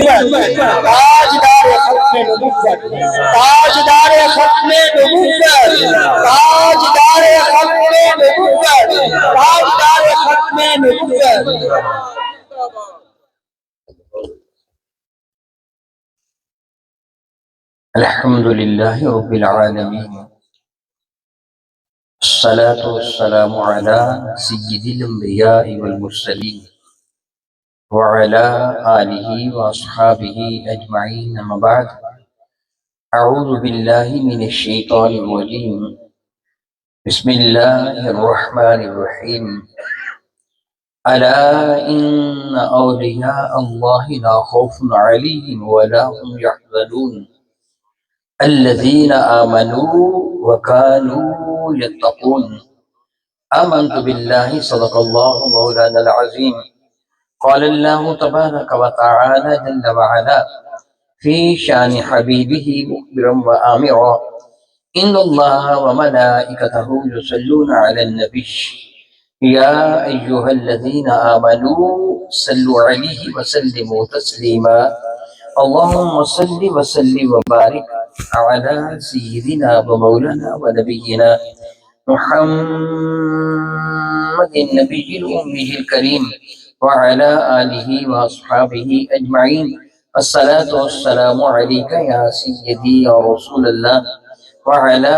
تاجدار ختم نبوت، تاجدار ختم نبوت، تاجدار ختم نبوت، تاجدار ختم نبوت۔ الحمد للہ رب العالمین، الصلاة والسلام على سید الانبیاء والمرسلین وعلى آلہ واصحابہ اجمعین، اما بعد، اعوذ باللہ من الشیطان الرجیم، بسم اللہ الرحمن الرحیم، الا ان اولیاء اللہ لا خوف علیہم ولا هم يحزنون الذين آمنوا وكانوا يتقون۔ آمنت بالله صدق الله مولانا العظيم۔ قال الله تبارك وتعالى جل وعلا في شان حبيبه مخبرا وآمرا إن الله وملائكته يصلون على النبي يا أيها الذين آمنوا صلوا عليه وسلموا تسليما۔ اللهم صل وسلم وبارك على سيدنا ومولانا ونبينا محمد النبي الأمي الكريم وعلى آله وأصحابه أجمعين۔ الصلاة والسلام عليك يا سيدي يا رسول الله وعلى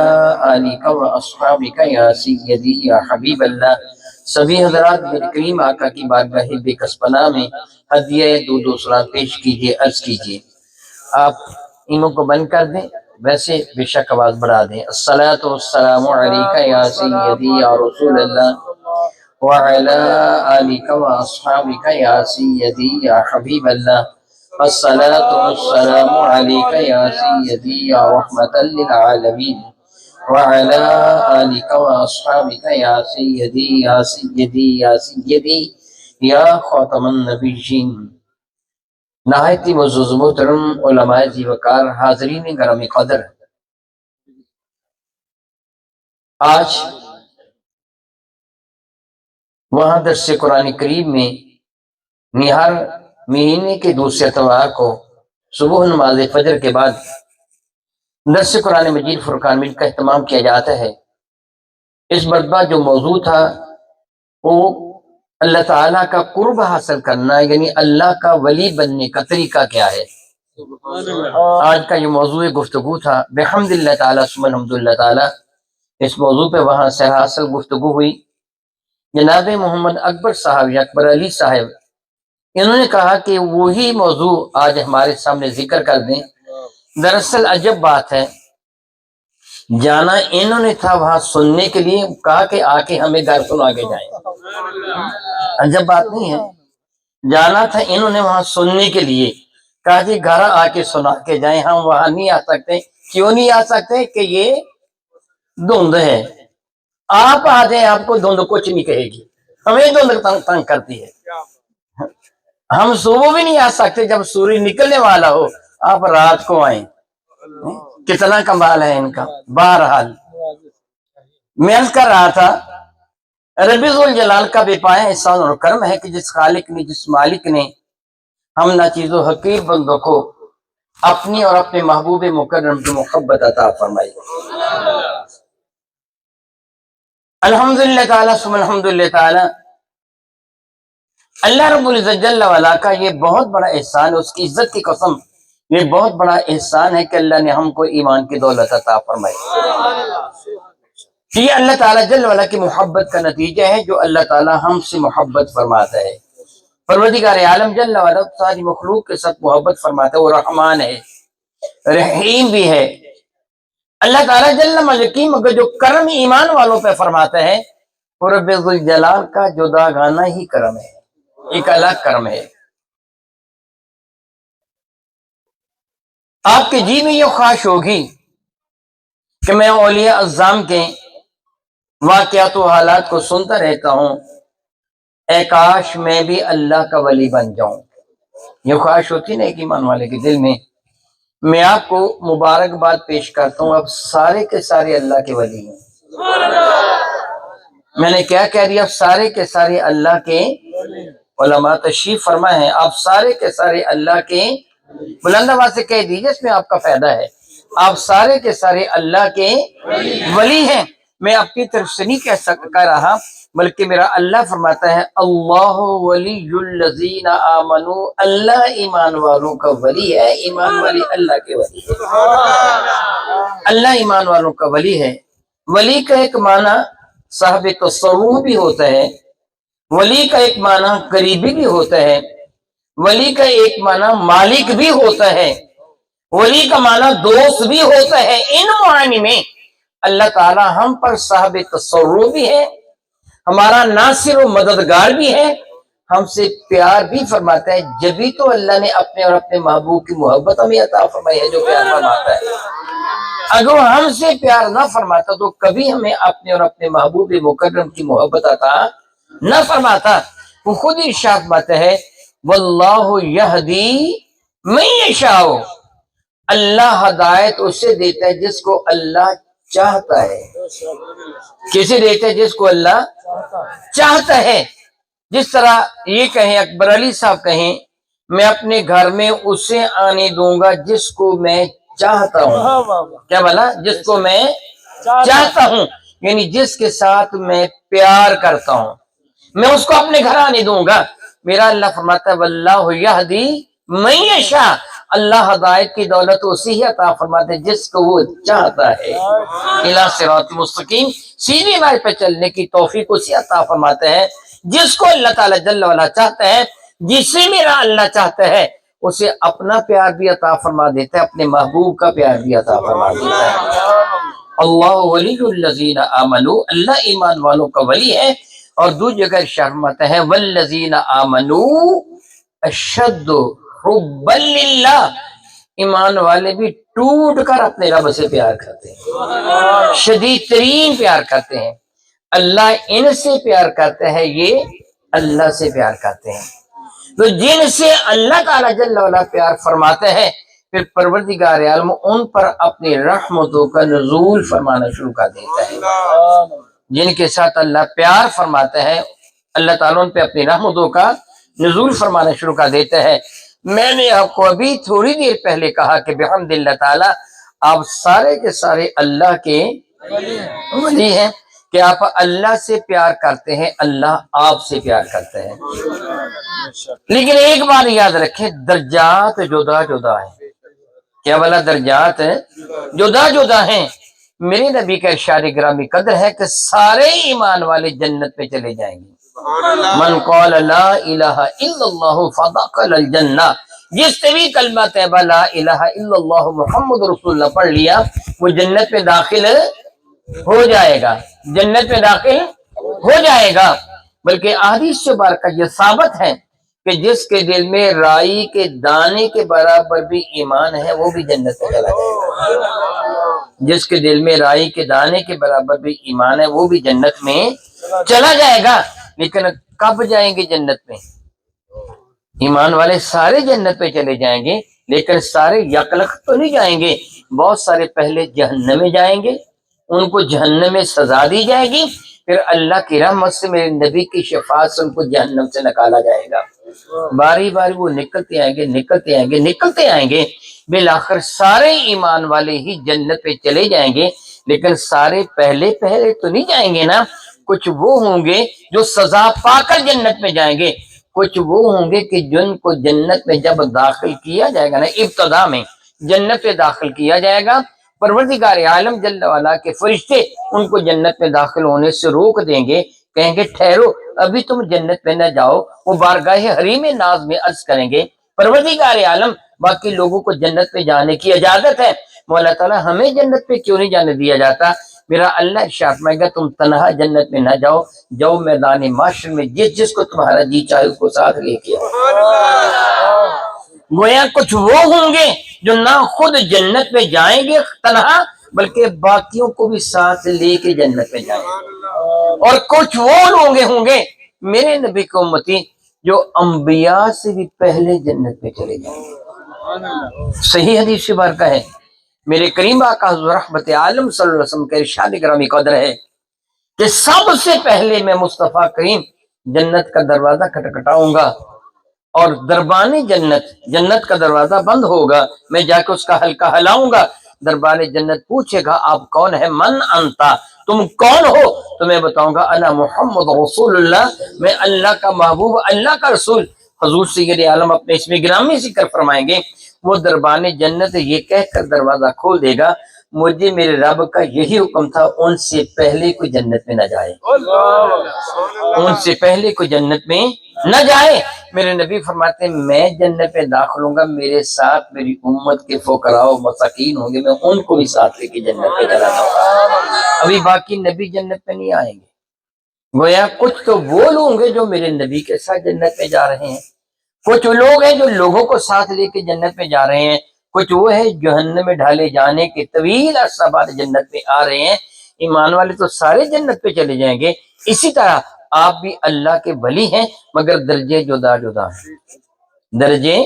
آلك وأصحابك يا سيدي يا حبيب الله۔ سبھی حضرات میرے کریم آقا کی بارگاہ بے کس پناہ میں ہدیہ دو سلام پیش کیجئے، عرض کیجئے۔ آپ انہوں کو بند کر دیں، ویسے بے شک آواز بڑھا دیں۔ الصلاة والسلام علیکہ یا سیدی یا رسول اللہ وعلی آلک و اصحابک یا سیدی یا حبیب اللہ۔ الصلاة والسلام علیکہ یا سیدی یا رحمت للعالمین وعلی آلک و اصحابک یا سیدی یا سیدی یا سیدی یا خاتم النبیین۔ نہایت معزز محترم علماء ذی وقار، حاضرین گرامی قدر، آج وہاں درس قرآن کریم میں ہر مہینے کے دوسرے اتوار کو صبح نماز فجر کے بعد درس قرآن مجید فرقان مل کا اہتمام کیا جاتا ہے۔ اس مرتبہ جو موضوع تھا وہ اللہ تعالیٰ کا قرب حاصل کرنا، یعنی اللہ کا ولی بننے کا طریقہ کیا ہے۔ آج کا یہ موضوع گفتگو تھا بحمد اللہ تعالیٰ ثم الحمد اللہ تعالیٰ۔ اس موضوع پہ وہاں سے حاصل گفتگو ہوئی۔ جناب محمد اکبر صاحب یا اکبر علی صاحب، انہوں نے کہا کہ وہی موضوع آج ہمارے سامنے ذکر کر دیں۔ دراصل عجب بات ہے، جانا انہوں نے تھا وہاں سننے کے لیے، کہا کہ آ کے ہمیں گھر سنا کے جائیں۔ عجب بات نہیں ہے، جانا تھا انہوں نے وہاں سننے کے لیے، کہا کہ گھر آ کے سنا کے جائیں، ہم وہاں نہیں آ سکتے۔ کیوں نہیں آ سکتے؟ کہ یہ دھند ہے، آپ آ جائیں آپ کو دھند کچھ نہیں کہے گی، ہمیں دھند تنگ کرتی ہے۔ ہم صبح بھی نہیں آ سکتے جب سورج نکلنے والا ہو، آپ رات کو آئیں، کتنا کمال ہے ان کا۔ بہرحال میں عرض کر رہا تھا، رب ذوالجلال کا بے پایا احسان اور کرم ہے کہ جس خالق نے، جس مالک نے ہم ناچیز و حقیر بندوں کو اپنی اور اپنے محبوب مکرم کی محبت عطا فرمائی۔ الحمدللہ تعالیٰ ثم الحمدللہ تعالیٰ۔ اللہ رب العزت جل وعلا کا یہ بہت بڑا احسان ہے، اس کی عزت کی قسم، یہ بہت بڑا احسان ہے کہ اللہ نے ہم کو ایمان کی دولت عطا فرمائی۔ یہ اللہ تعالیٰ جل وعلا کی محبت کا نتیجہ ہے، جو اللہ تعالیٰ ہم سے محبت فرماتا ہے۔ پروردگار عالم جل وعلا ساری مخلوق کے ساتھ محبت فرماتا ہے، وہ رحمان ہے، رحیم بھی ہے۔ اللہ تعالیٰ جل ملکی مگر جو کرم ایمان والوں پہ فرماتا ہے، وہ رب ذوالجلال کا جدا گانا ہی کرم ہے، ایک الگ کرم ہے۔ آپ کے جی میں یہ خواہش ہوگی کہ میں اولیاء اعظام کے واقعات و حالات کو سنتا رہتا ہوں، اے کاش میں بھی اللہ کا ولی بن جاؤں۔ یہ خواہش ہوتی نا ایک ایمان والے کے دل میں۔ میں آپ کو مبارکباد پیش کرتا ہوں، اب سارے کے سارے اللہ کے ولی ہیں۔ میں نے کیا کہہ دیا؟ اب سارے کے سارے اللہ کے علماء تشریف فرما ہے، اب سارے کے سارے اللہ کے بلند آواز سے کہہ دیجیے اس میں آپ کا فائدہ ہے. آپ سارے کے سارے اللہ کے ولی ہیں. میں اپنی طرف سے نہیں کہہ رہا بلکہ میرا اللہ فرماتا ہے اللہ ولی الذین آمنوا، اللہ ایمان والوں کا ولی ہے. ایمان والی اللہ کے ولی ہے. اللہ ایمان والوں کا ولی ہے. ولی کا ایک معنی صاحب تصوف بھی ہوتا ہے، ولی کا ایک معنی قریبی بھی ہوتا ہے، ولی کا ایک معنی مالک بھی ہوتا ہے، ولی کا معنی دوست بھی ہوتا ہے. ان معنی میں اللہ تعالی ہم پر صاحب تصرف بھی ہے، ہمارا ناصر و مددگار بھی ہے، ہم سے پیار بھی فرماتا ہے. جبھی تو اللہ نے اپنے اور اپنے محبوب کی محبت ہمیں عطا فرمائی ہے جو پیار فرماتا ہے. اگر وہ ہم سے پیار نہ فرماتا تو کبھی ہمیں اپنے اور اپنے محبوب مکرم کی محبت عطا نہ فرماتا. وہ خود ارشاد فرماتا ہے واللہ یہدی من یشاء، اللہ ہدایت اسے دیتا ہے جس کو اللہ چاہتا ہے. کسے دیتا ہے؟ جس کو اللہ چاہتا ہے. جس طرح یہ کہیں اکبر علی صاحب کہیں میں اپنے گھر میں اسے آنے دوں گا جس کو میں چاہتا ہوں. کیا بولا؟ جس کو میں چاہتا ہوں، یعنی جس کے ساتھ میں پیار کرتا ہوں میں اس کو اپنے گھر آنے دوں گا. میرا اللہ فرماتا ہے واللہ یہدی من یشاء، اللہ ہدایت کی دولت اسی ہی عطا فرماتے ہے جس کو وہ چاہتا ہے. الی صراط مستقیم، سیدھی راہ پہ چلنے کی توفیق اسی عطا فرماتا ہے جس کو اللہ تعالی جل وعلا چاہتا ہے. جسے میرا اللہ چاہتا ہے اسے اپنا پیار بھی عطا فرما دیتا ہے، اپنے محبوب کا پیار بھی عطا فرما دیتا ہے. اللہ ولی الذین آمنوا، اللہ ایمان والوں کا ولی ہے. اور دوسری جگہ فرماتا ہے والذین آمنوا اشد حبا للہ، ایمان والے بھی ٹوٹ کر اپنے رب سے پیار کرتے ہیں، شدید ترین پیار کرتے ہیں. اللہ ان سے پیار کرتا ہے، یہ اللہ سے پیار کرتے ہیں. تو جن سے اللہ تعالی جل وعلا پیار فرماتے ہیں پھر پروردگار عالم ان پر اپنی رحمتوں کا نزول فرمانا شروع کر دیتا ہے. جن کے ساتھ اللہ پیار فرماتا ہے اللہ تعالیٰ ان پہ اپنی رحمتوں کا نزول فرمانا شروع کر دیتا ہے. میں نے آپ کو ابھی تھوڑی دیر پہلے کہا کہ بحمد اللہ تعالیٰ آپ سارے کے سارے اللہ کے ولی ہیں، کہ آپ اللہ سے پیار کرتے ہیں، اللہ آپ سے پیار کرتے ہیں. لیکن ایک بات یاد رکھیں، درجات جدا جدا ہیں. کیا والا؟ درجات جدا جدا ہیں. میرے نبی کا ارشاد گرامی قدر ہے کہ سارے ایمان والے جنت پہ چلے جائیں گے. من قال لا الہ الا اللہ فدخل الجنہ، جس نے بھی کلمہ طیبہ لا الہ الا اللہ محمد رسول اللہ پڑھ لیا وہ جنت میں داخل ہو جائے گا، جنت میں داخل ہو جائے گا. بلکہ احادیث سے مبارکہ یہ ثابت ہے کہ جس کے دل میں رائی کے دانے کے برابر بھی ایمان ہے وہ بھی جنت میں چلا جائے گا. جس کے دل میں رائی کے دانے کے برابر بھی ایمان ہے وہ بھی جنت میں چلا جائے گا. لیکن کب جائیں گے جنت میں؟ ایمان والے سارے جنت پہ چلے جائیں گے لیکن سارے یکلخ تو نہیں جائیں گے. بہت سارے پہلے جہنم میں جائیں گے، ان کو جہنم میں سزا دی جائے گی، پھر اللہ کی رحمت سے میرے نبی کی شفاعت سے ان کو جہنم سے نکالا جائے گا. باری باری وہ نکلتے آئیں گے نکلتے آئیں گے نکلتے آئیں گے، بالآخر سارے ایمان والے ہی جنت پہ چلے جائیں گے. لیکن سارے پہلے تو نہیں جائیں گے نا. کچھ وہ ہوں گے جو سزا پا کر جنت میں جائیں گے، کچھ وہ ہوں گے کہ جن کو جنت میں جب داخل کیا جائے گا نا، ابتدا میں جنت میں داخل کیا جائے گا، پروردگار عالم جل وعلا کے فرشتے ان کو جنت میں داخل ہونے سے روک دیں گے، کہیں گے ٹھہرو ابھی تم جنت میں نہ جاؤ. وہ بارگاہ حریم ناز میں عرض کریں گے پروردگار عالم باقی لوگوں کو جنت میں جانے کی اجازت ہے، مولا تعالیٰ ہمیں جنت پہ کیوں نہیں جانے دیا جاتا؟ میرا اللہ ارشاد فرمائے گا تم تنہا جنت میں نہ جاؤ، جاؤ میدان معاشر میں جس کو تمہارا جی چاہے اس کو ساتھ لے کے آؤ. گویا کچھ وہ ہوں گے جو نہ خود جنت میں جائیں گے تنہا بلکہ باقیوں کو بھی ساتھ لے کے جنت میں جائیں گے، اور کچھ وہ لوگ ہوں گے میرے نبی کی امتی جو انبیاء سے بھی پہلے جنت میں چلے جائیں گے. صحیح حدیث سے بارکہ ہے، میرے کریم آقا حضور رحمت عالم صلی اللہ علیہ وسلم کے ارشاد گرامی قدر ہے کہ سب سے پہلے میں مصطفیٰ کریم جنت کا دروازہ کھٹکھٹاؤں گا اور دربان جنت، جنت کا دروازہ بند ہوگا، میں جا کے اس کا حلقہ ہلاؤں گا، دربان جنت پوچھے گا آپ کون ہے، من انتا، تم کون ہو؟ تو میں بتاؤں گا انا محمد رسول اللہ، میں اللہ کا محبوب، اللہ کا رسول۔ حضور سید عالم اپنے اسم گرامی ذکر فرمائیں گے، وہ دربان جنت یہ کہہ کر دروازہ کھول دے گا، مجھے میرے رب کا یہی حکم تھا ان سے پہلے کوئی جنت میں نہ جائے، ان سے پہلے کوئی جنت میں نہ جائے۔ میرے نبی فرماتے ہیں میں جنت میں داخل ہوں گا، میرے ساتھ میری امت کے فقراء و مساکین ہوں گے، میں ان کو بھی ساتھ لے کے جنت میں چلا جاؤں گا۔ ابھی باقی نبی جنت میں نہیں آئیں گے، گویا کچھ تو وہ لوگ ہیں جو میرے نبی کے ساتھ جنت میں جا رہے ہیں، کچھ لوگ ہیں جو لوگوں کو ساتھ لے کے جنت میں جا رہے ہیں، کچھ وہ ہے جہنم میں ڈالے جانے کے طویل عرصہ بعد جنت میں آ رہے ہیں۔ ایمان والے تو سارے جنت پہ چلے جائیں گے۔ اسی طرح آپ بھی اللہ کے ولی ہیں، مگر درجے جدا جدا ہیں، درجے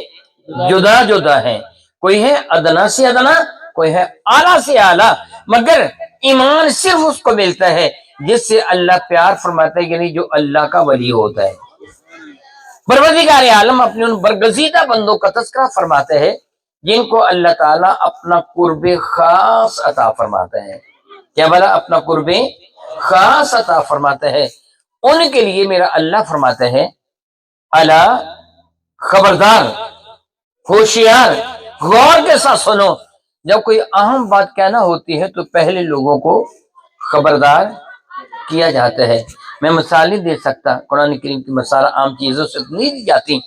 جدا جدا ہیں، کوئی ہے ادنا سے ادنا، کوئی ہے اعلیٰ سے اعلیٰ، مگر ایمان صرف اس کو ملتا ہے جس سے اللہ پیار فرماتا ہے، یعنی جو اللہ کا ولی ہوتا ہے۔ پروردگار عالم اپنے ان برگزیدہ بندوں کا تذکرہ فرماتے ہیں جن کو اللہ تعالیٰ اپنا قرب خاص عطا فرماتا ہے۔ کیا بلا اپنا قرب خاص عطا فرماتا ہے، ان کے لیے میرا اللہ فرماتا ہے الا، خبردار، ہوشیار، غور کے ساتھ سنو۔ جب کوئی اہم بات کہنا ہوتی ہے تو پہلے لوگوں کو خبردار کیا جاتا ہے۔ میں مثال نہیں دے سکتا، قرآن کریم کی مثال عام چیزوں سے نہیں دی جاتی،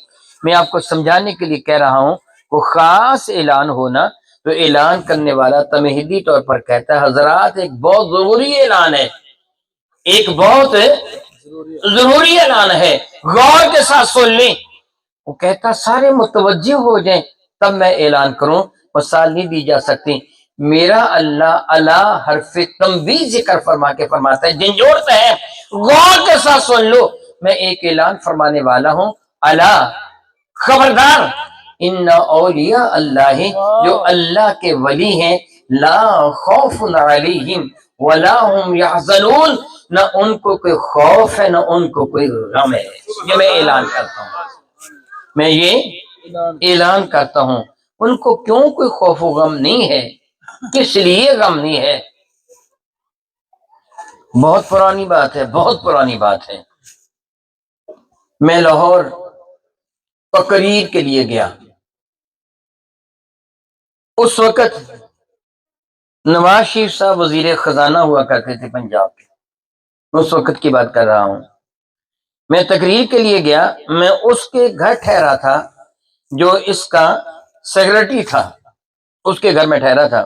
میں آپ کو سمجھانے کے لیے کہہ رہا ہوں۔ وہ خاص اعلان ہونا تو اعلان کرنے والا تمہیدی طور پر کہتا ہے حضرات ایک بہت ضروری اعلان ہے، ایک بہت ضروری اعلان ہے، غور کے ساتھ سن لیں۔ وہ کہتا سارے متوجہ ہو جائیں تب میں اعلان کروں، مثال نہیں دی جا سکتی۔ میرا اللہ اللہ حرف تنبیہ ذکر فرما کے فرماتا ہے، جھنجھوڑتا ہے، غور کے ساتھ سن لو، میں ایک اعلان فرمانے والا ہوں، اللہ، خبردار، ان اولیاء اللہ، جو اللہ کے ولی ہیں، لا خوف علیہم ولا هم یحزنون، نہ ان کو کوئی خوف ہے نہ ان کو کوئی غم ہے۔ یہ میں اعلان کرتا ہوں، میں یہ اعلان کرتا ہوں، ان کو کیوں کوئی خوف و غم نہیں ہے، کس لیے غم نہیں ہے؟ بہت پرانی بات ہے، بہت پرانی بات ہے۔ میں لاہور تقریر کے لیے گیا، اس وقت نواز شریف صاحب وزیر خزانہ ہوا کرتے تھے پنجاب کے، اس وقت کی بات کر رہا ہوں۔ میں تقریر کے لیے گیا، میں اس کے گھر ٹھہرا تھا جو اس کا سیکرٹری تھا، اس کے گھر میں ٹھہرا تھا۔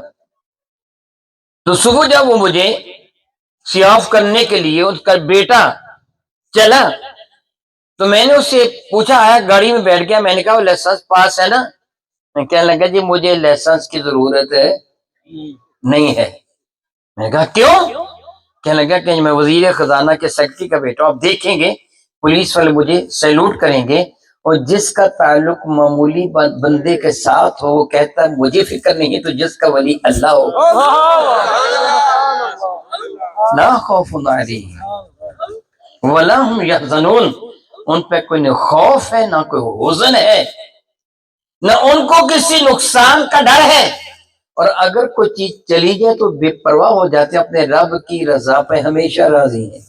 تو صبح جب وہ مجھے سی آف کرنے کے لیے اس کا بیٹا چلا تو میں نے اس سے پوچھا، آیا گاڑی میں بیٹھ گیا، میں نے کہا وہ لائسنس پاس ہے نا؟ میں کہنے لگا جی مجھے لائسنس کی ضرورت ہے نہیں ہے۔ میں نے کہا کیوں؟ کہنے لگا کہ میں وزیر خزانہ کے سیکرٹری کا بیٹا ہوں، آپ دیکھیں گے پولیس والے مجھے سیلوٹ کریں گے، اور جس کا تعلق معمولی بندے کے ساتھ ہو وہ کہتا ہے مجھے فکر نہیں ہے، تو جس کا ولی اللہ ہو، لا خوف علیہم ولا هم یحزنون، ان پہ کوئی نہ خوف ہے نہ کوئی حزن ہے، نہ ان کو کسی نقصان کا ڈر ہے، اور اگر کوئی چیز چلی جائے تو بے پرواہ ہو جاتے ہیں، اپنے رب کی رضا پہ ہمیشہ راضی ہیں،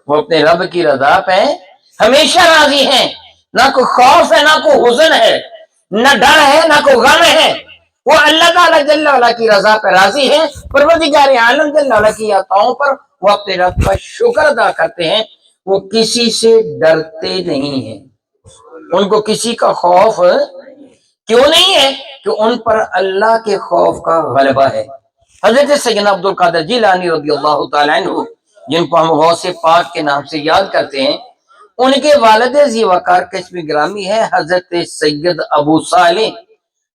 وہ اپنے رب کی رضا پہ ہمیشہ راضی ہیں، نہ کوئی خوف ہے نہ کوئی حزن ہے، نہ ڈر ہے نہ کوئی غم ہے، وہ اللہ تعالیٰ جل وعلا کی رضا پہ راضی ہیں، پروردگار عالم جل وعلا کی عطاؤں پر وہ اپنے رب کا شکر ادا کرتے ہیں، وہ کسی سے ڈرتے نہیں ہیں، ان کو کسی کا خوف کیوں نہیں ہے کہ ان پر اللہ کے خوف کا غلبہ ہے۔ حضرت سیدنا عبد القادر جیلانی رضی اللہ تعالیٰ عنہ، جن کو ہم غوث پاک کے نام سے یاد کرتے ہیں، ان کے والد ذی وقار کا اسم گرامی ہے حضرت سید ابو صالح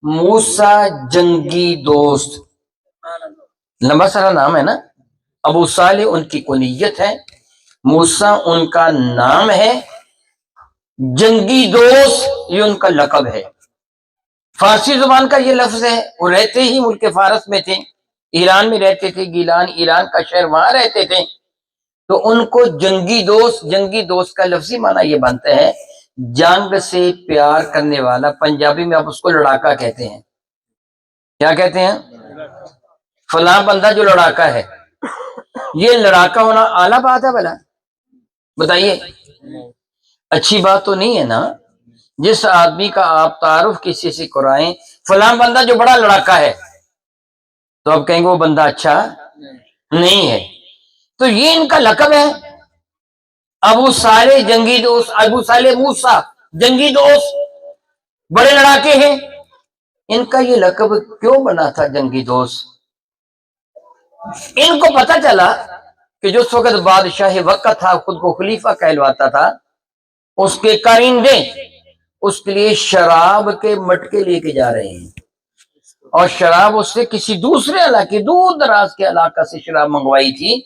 موسیٰ جنگی دوست، لمبا سارا نام ہے نا۔ ابو صالح ان کی کنیت ہے، موسیٰ ان کا نام ہے، جنگی دوست یہ ان کا لقب ہے۔ فارسی زبان کا یہ لفظ ہے، وہ رہتے ہی ملک فارس میں تھے، ایران میں رہتے تھے، گیلان ایران کا شہر، وہاں رہتے تھے، تو ان کو جنگی دوست، جنگی دوست کا لفظی معنی یہ بنتا ہے جنگ سے پیار کرنے والا، پنجابی میں آپ اس کو لڑاکا کہتے ہیں. کیا کہتے ہیں؟ فلاں بندہ جو لڑاکا ہے. یہ لڑاکا ہونا اعلیٰ بات ہے بھلا؟ بتائیے، اچھی بات تو نہیں ہے نا. جس آدمی کا آپ تعارف کسی سے کرائیں فلاں بندہ جو بڑا لڑاکا ہے، تو آپ کہیں گے وہ بندہ اچھا نہیں ہے. تو یہ ان کا لقب ہے، ابو صالح جنگی دوست، ابو صالح موسیٰ جنگی دوست، بڑے لڑاکے ہیں. ان کا یہ لقب کیوں بنا تھا جنگی دوست؟ ان کو پتا چلا کہ جس وقت بادشاہ وقت تھا، خود کو خلیفہ کہلواتا تھا، اس کے کارندے اس کے لیے شراب کے مٹکے لے کے جا رہے ہیں، اور شراب اس سے کسی دوسرے علاقے، دور دراز کے علاقہ سے شراب منگوائی تھی،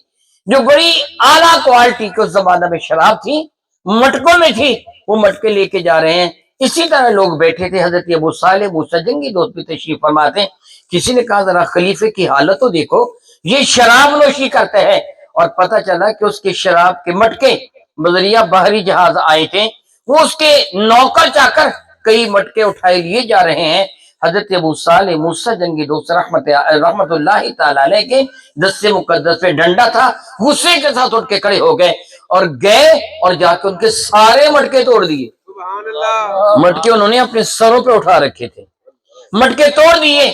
جو بڑی اعلیٰ کوالٹی کے اس زمانہ میں شراب تھی، مٹکوں میں تھی. وہ مٹکے لے کے جا رہے ہیں. اسی طرح لوگ بیٹھے تھے. حضرت ابو صالح موسیٰ جنگی دوست بھی تشریف فرماتے ہیں. کسی نے کہا ذرا خلیفے کی حالت تو دیکھو، یہ شراب نوشی کرتے ہیں. اور پتہ چلا کہ اس کے شراب کے مٹکے بذریعہ بحری جہاز آئے تھے. وہ اس کے نوکر چاکر کئی مٹکے اٹھائے لیے جا رہے ہیں. حضرت ابو صالح موسیٰ جنگی دوست رحمت اللہ تعالی علیہ کے دست مقدس پہ ڈنڈا تھا، غصے کے ساتھ اٹھ کے کھڑے ہو گئے اور گئے اور جا کے ان کے سارے مٹکے توڑ دیے. مٹکے انہوں نے اپنے سروں پہ اٹھا رکھے تھے، مٹکے توڑ دیے.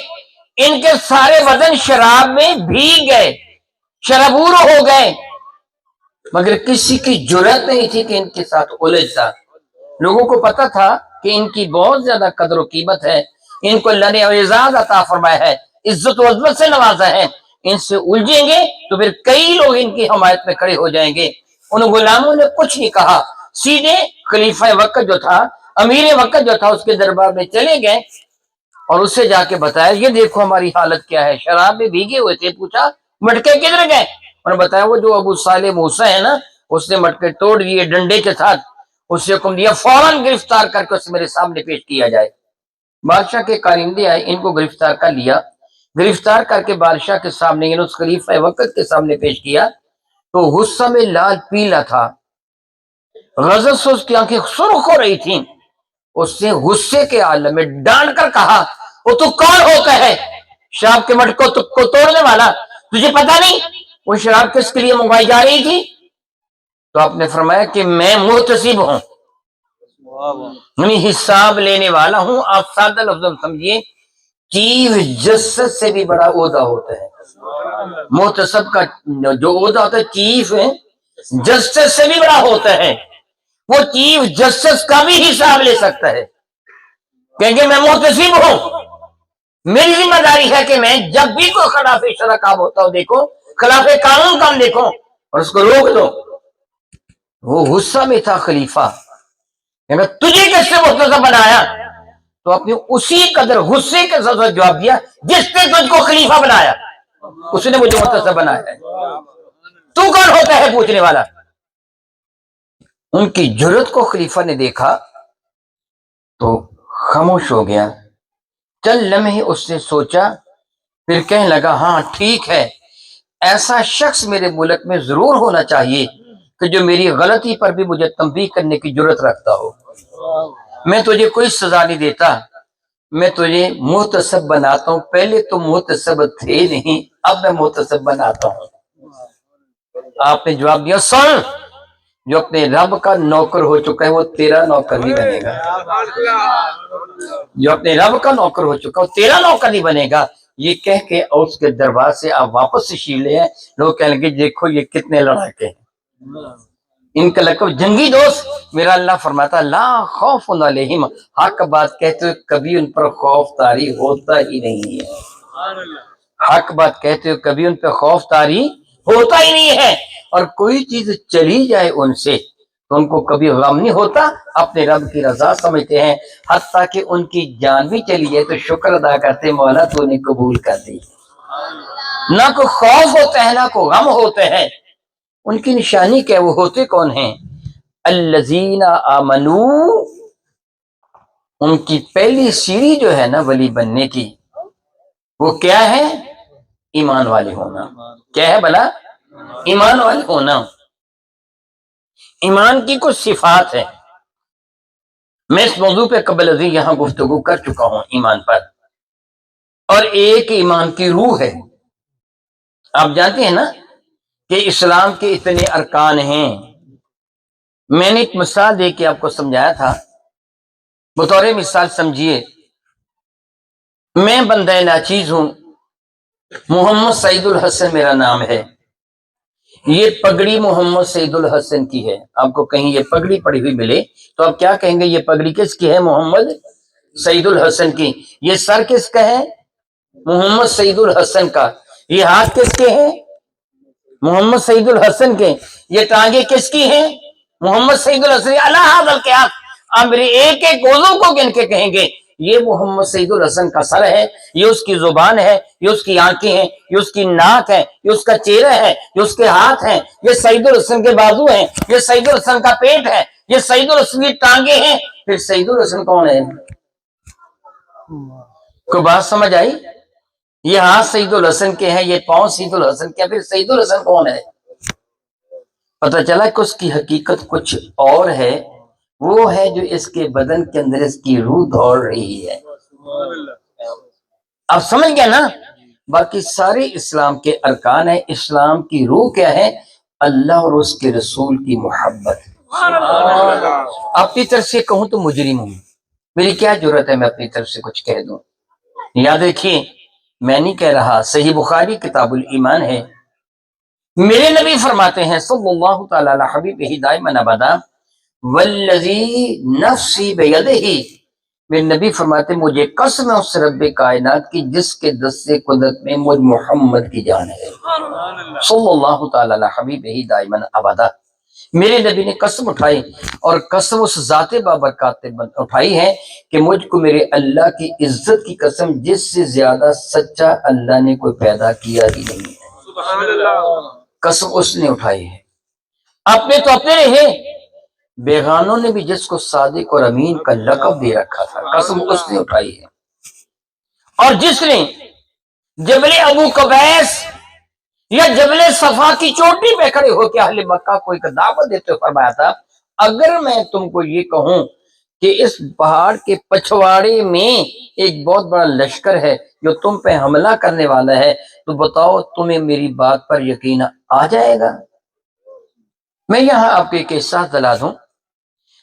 ان کے سارے بدن شراب میں بھیگ گئے، شرابور ہو گئے، مگر کسی کی جرأت نہیں تھی کہ ان کے ساتھ الجھتا. لوگوں کو پتا تھا کہ ان کی بہت زیادہ قدر و قیمت ہے، ان کو اللہ نے اعزاز عطا فرمایا ہے، عزت و عظمت سے نوازا ہے. ان سے الجھیں گے تو پھر کئی لوگ ان کی حمایت میں کھڑے ہو جائیں گے. ان غلاموں نے کچھ نہیں کہا، سیدھے خلیفہ وقت جو تھا، امیر وقت جو تھا، اس کے دربار میں چلے گئے اور اس سے جا کے بتایا یہ دیکھو ہماری حالت کیا ہے، شراب میں بھیگے ہوئے تھے. پوچھا مٹکے کدھر گئے؟ انہوں نے بتایا وہ جو ابو صالح موسیٰ ہے نا، اس نے مٹکے توڑ دیے ڈنڈے کے ساتھ. اس سے حکم دیا فوراً گرفتار کر کے اسے میرے سامنے پیش کیا جائے. بادشاہ کے کارندے آئے، ان کو گرفتار کر لیا. گرفتار کر کے بادشاہ کے سامنے، اس خلیفہ وقت کے سامنے پیش کیا تو غصہ میں لال پیلا تھا، غضب سے اس کی آنکھیں سرخ ہو رہی تھیں. اس نے غصے کے عالم میں ڈانٹ کر کہا وہ تو کون ہوتا ہے شراب کے مٹکوں کو توڑنے والا؟ تجھے پتا نہیں وہ شراب کس کے لیے منگوائی جا رہی تھی؟ تو آپ نے فرمایا کہ میں محتسب ہوں، یعنی حساب لینے والا ہوں. آپ سادہ لفظ میں سمجھیے، چیف جسٹس سے بھی بڑا عہدہ ہوتا ہے. محتسب کا جو عہدہ ہوتا ہے چیف جسٹس سے بھی بڑا ہوتا ہے. وہ چیف جسٹس کا بھی حساب لے سکتا ہے. کہیں گے میں محتسب ہوں، میری ذمہ داری ہے کہ میں جب بھی کوئی خلاف شرع کام ہوتا ہو دیکھو، خلاف قانون کام دیکھو اور اس کو روک دو. وہ غصہ میں تھا خلیفہ، تجھے کس سے محتسب بنایا؟ تو آپ نے اسی قدر غصے کے ساتھ جواب دیا جس نے تجھ کو خلیفہ بنایا، اس نے مجھے محتسب بنایا ہے. تو کون ہوتا ہے پوچھنے والا؟ ان کی جرأت کو خلیفہ نے دیکھا تو خاموش ہو گیا. چند لمحے اس نے سوچا، پھر کہنے لگا ہاں ٹھیک ہے، ایسا شخص میرے ملک میں ضرور ہونا چاہیے کہ جو میری غلطی پر بھی مجھے تنبیہ کرنے کی جرأت رکھتا ہو. میں تجھے کوئی سزا نہیں دیتا، میں تجھے محتسب بناتا ہوں. پہلے تو محتسب تھے نہیں، اب میں محتسب بناتا ہوں. آپ نے جواب دیا سن، جو اپنے رب کا نوکر ہو چکا ہے وہ تیرا نوکر نہیں بنے گا. جو اپنے رب کا نوکر ہو چکا ہے وہ تیرا نوکر نہیں بنے گا. یہ کہہ کے اور اس کے دربار سے آپ واپس تشریف لے ہیں. لوگ کہنے لگے دیکھو یہ کتنے لڑاکے ہیں. ان کا لقب جنگی دوست. میرا اللہ فرماتا لا خوف علیہم، حق بات کہتے ہوئے کبھی ان پر خوف طاری ہوتا ہی نہیں ہے. حق بات کہتے ہوئے کبھی ان پہ خوف طاری ہوتا ہی نہیں ہے. اور کوئی چیز چلی جائے ان سے تو ان کو کبھی غم نہیں ہوتا، اپنے رب کی رضا سمجھتے ہیں. حتیٰ کہ ان کی جان بھی چلی جائے تو شکر ادا کرتے مولا تو نے قبول کر دی. نہ کوئی خوف ہوتا ہے نہ کوئی غم ہوتے ہیں. ان کی نشانی کیا؟ وہ ہوتے کون ہیں؟ الذین آمنو. ان کی پہلی سیڑھی جو ہے نا ولی بننے کی، وہ کیا ہے؟ ایمان والے ہونا. کیا ہے بھلا؟ ایمان والے ہونا. ایمان کی کچھ صفات ہے. میں اس موضوع پہ قبل ازیں یہاں گفتگو کر چکا ہوں ایمان پر، اور ایک ایمان کی روح ہے۔ آپ جانتے ہیں نا کہ اسلام کے اتنے ارکان ہیں۔ میں نے ایک مثال دے کے آپ کو سمجھایا تھا، بطور مثال سمجھیے، میں بندہ ناچیز ہوں، محمد سعید الحسن میرا نام ہے، یہ پگڑی محمد سعید الحسن کی ہے۔ آپ کو کہیں یہ پگڑی پڑی ہوئی ملے تو آپ کیا کہیں گے؟ یہ پگڑی کس کی ہے؟ محمد سعید الحسن کی۔ یہ سر کس کا ہے؟ محمد سعید الحسن کا۔ یہ ہاتھ کس کے ہیں؟ محمد سعید الحسن کے۔ یہ ٹانگیں کس کی ہیں؟ محمد سعید الحسن۔ اللہ حاضر کے آپ میرے ایک ایک عضو کو گن کے کہیں گے یہ محمد سعید الحسن کا سر ہے، یہ اس کی زبان ہے، یہ اس کی آنکھیں ہیں، یہ اس کی ناک ہے، یہ اس کا چہرہ ہے، یہ اس کے ہاتھ ہیں، یہ سعید الحسن کے بازو ہیں، یہ سعید الحسن کا پیٹ ہے، یہ سعید الحسن کی ٹانگیں ہیں۔ پھر سعید الحسن کون ہے؟ کوئی بات سمجھ آئی؟ یہ ہاتھ سعید الحسن کے ہیں، یہ پاؤں سعید الحسن کے ہیں، پھر سعید الحسن کون ہے؟ پتہ چلا کہ اس کی حقیقت کچھ اور ہے، وہ ہے جو اس کے بدن کے اندر اس کی روح دوڑ رہی ہے۔ آپ سمجھ گئے نا؟ باقی سارے اسلام کے ارکان ہیں۔ اسلام کی روح کیا ہے؟ اللہ اور اس کے رسول کی محبت۔ اپنی طرف سے کہوں تو مجرم ہوں، میری کیا ضرورت ہے میں اپنی طرف سے کچھ کہہ دوں؟ یاد رکھیے، میں نہیں کہہ رہا، صحیح بخاری کتاب الایمان ہے، میرے نبی فرماتے ہیں صلی اللہ تعالی علی حبیبہ دائما ابدا والذی نفسی بیدہ، میرے نبی فرماتے مجھے قسم ہے اس رب کائنات کی جس کے دست قدرت میں مجھ محمد کی جان ہے، صلی اللہ تعالی علی حبیبہ دائما ابدا۔ میرے نبی نے قسم اٹھائی، اور قسم اس ذات بابرکات اٹھائی ہے کہ مجھ کو میرے اللہ کی عزت کی قسم جس سے زیادہ سچا اللہ نے کوئی پیدا کیا ہی نہیں ہے۔ قسم اس نے اٹھائی ہے، اپنے تو اپنے رہے، بیگانوں نے بھی جس کو صادق اور امین کا لقب دے رکھا تھا، قسم اس نے اٹھائی ہے۔ اور جس نے جبل ابو قبیس یا جبل صفا کی چوٹی پہ کھڑے ہو کے اہل مکہ کو ایک دعوت دیتے فرمایا تھا، اگر میں تم کو یہ کہوں کہ اس پہاڑ کے پچھواڑے میں ایک بہت بڑا لشکر ہے جو تم پہ حملہ کرنے والا ہے، تو بتاؤ تمہیں میری بات پر یقین آ جائے گا؟ میں یہاں آپ کو ایک قصہ دلا دوں۔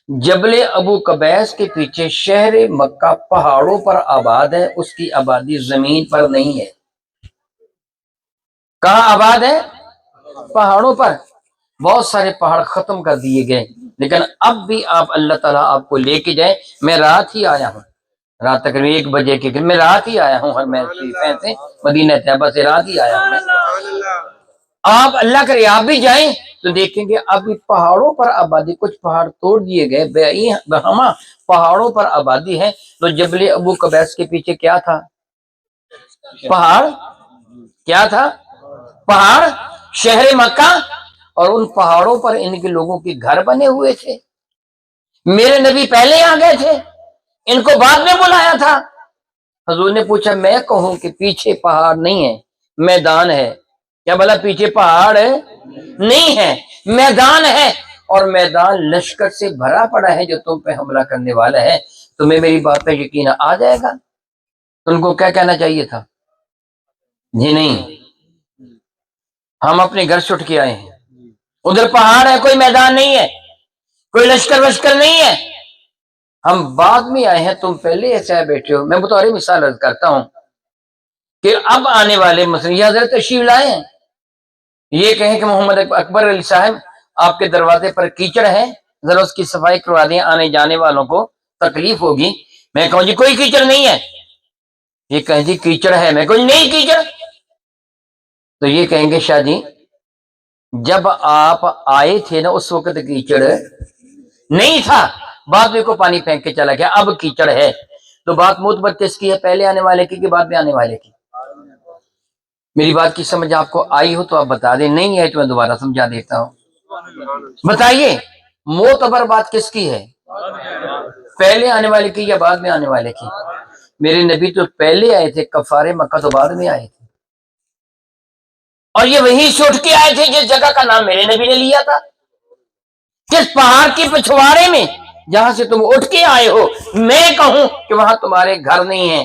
جبل ابو قبیس کے پیچھے شہر مکہ پہاڑوں پر آباد ہے، اس کی آبادی زمین پر نہیں ہے۔ کہاں آباد ہے؟ پہاڑوں پر۔ بہت سارے پہاڑ ختم کر دیے گئے، لیکن اب بھی آپ اللہ تعالیٰ آپ کو لے کے جائے۔ میں رات ہی آیا ہوں، رات تقریباً 1 بجے کے میں رات ہی آیا ہوں، میں سے مدینہ طیبہ سے رات ہی آیا ہوں۔ آپ اللہ کرے آپ بھی جائیں تو دیکھیں گے اب بھی پہاڑوں پر آبادی، کچھ پہاڑ توڑ دیے گئے، بہما پہاڑوں پر آبادی ہے۔ تو جبل ابو قبیس کے پیچھے کیا تھا؟ پہاڑ۔ کیا تھا؟ پہاڑ، شہر مکہ، اور ان پہاڑوں پر ان کے لوگوں کے گھر بنے ہوئے تھے۔ میرے نبی پہلے آ گئے تھے، ان کو بعد میں بلایا تھا۔ حضور نے پوچھا میں کہوں کہ پیچھے پہاڑ نہیں ہے، میدان ہے، کیا بلا پیچھے پہاڑ نہیں ہے، میدان ہے، اور میدان لشکر سے بھرا پڑا ہے جو تم پہ حملہ کرنے والا ہے، تمہیں میری بات پہ یقین آ جائے گا؟ ان کو کیا کہنا چاہیے تھا؟ جی نہیں، ہم اپنے گھر سے اٹھ کے آئے ہیں، ادھر پہاڑ ہے، کوئی میدان نہیں ہے، کوئی لشکر وشکر نہیں ہے، ہم بعد میں آئے ہیں، تم پہلے ایسے بیٹھے ہو۔ میں بطور مثال عرض کرتا ہوں کہ اب آنے والے مسئلے حضرت تشریف لائے ہیں، یہ کہیں کہ محمد اکبر علی صاحب آپ کے دروازے پر کیچڑ ہے، ذرا اس کی صفائی کروا دیں، آنے جانے والوں کو تکلیف ہوگی۔ میں کہوں جی کوئی کیچڑ نہیں ہے، یہ کہیں جی کیچڑ ہے، میں کہوں نہیں کیچڑ، تو یہ کہیں گے شاہ جی جب آپ آئے تھے نا اس وقت کیچڑ نہیں تھا، بعد میں کو پانی پھینک کے چلا گیا، اب کیچڑ ہے۔ تو بات معتبر کس کی ہے؟ پہلے آنے والے کی کہ بعد میں آنے والے کی؟ میری بات کی سمجھ آپ کو آئی ہو تو آپ بتا دیں، نہیں ہے تو میں دوبارہ سمجھا دیتا ہوں۔ بتائیے معتبر بات کس کی ہے؟ پہلے آنے والے کی یا بعد میں آنے والے کی؟ میرے نبی تو پہلے آئے تھے، کفار مکہ تو بعد میں آئے تھے، اور یہ وہیں سے اٹھ کے آئے تھے جس جگہ کا نام میرے نبی نے لیا تھا، جس پہاڑ کے پچھواڑے میں جہاں سے تم اٹھ کے آئے ہو میں کہوں کہ وہاں تمہارے گھر نہیں ہے،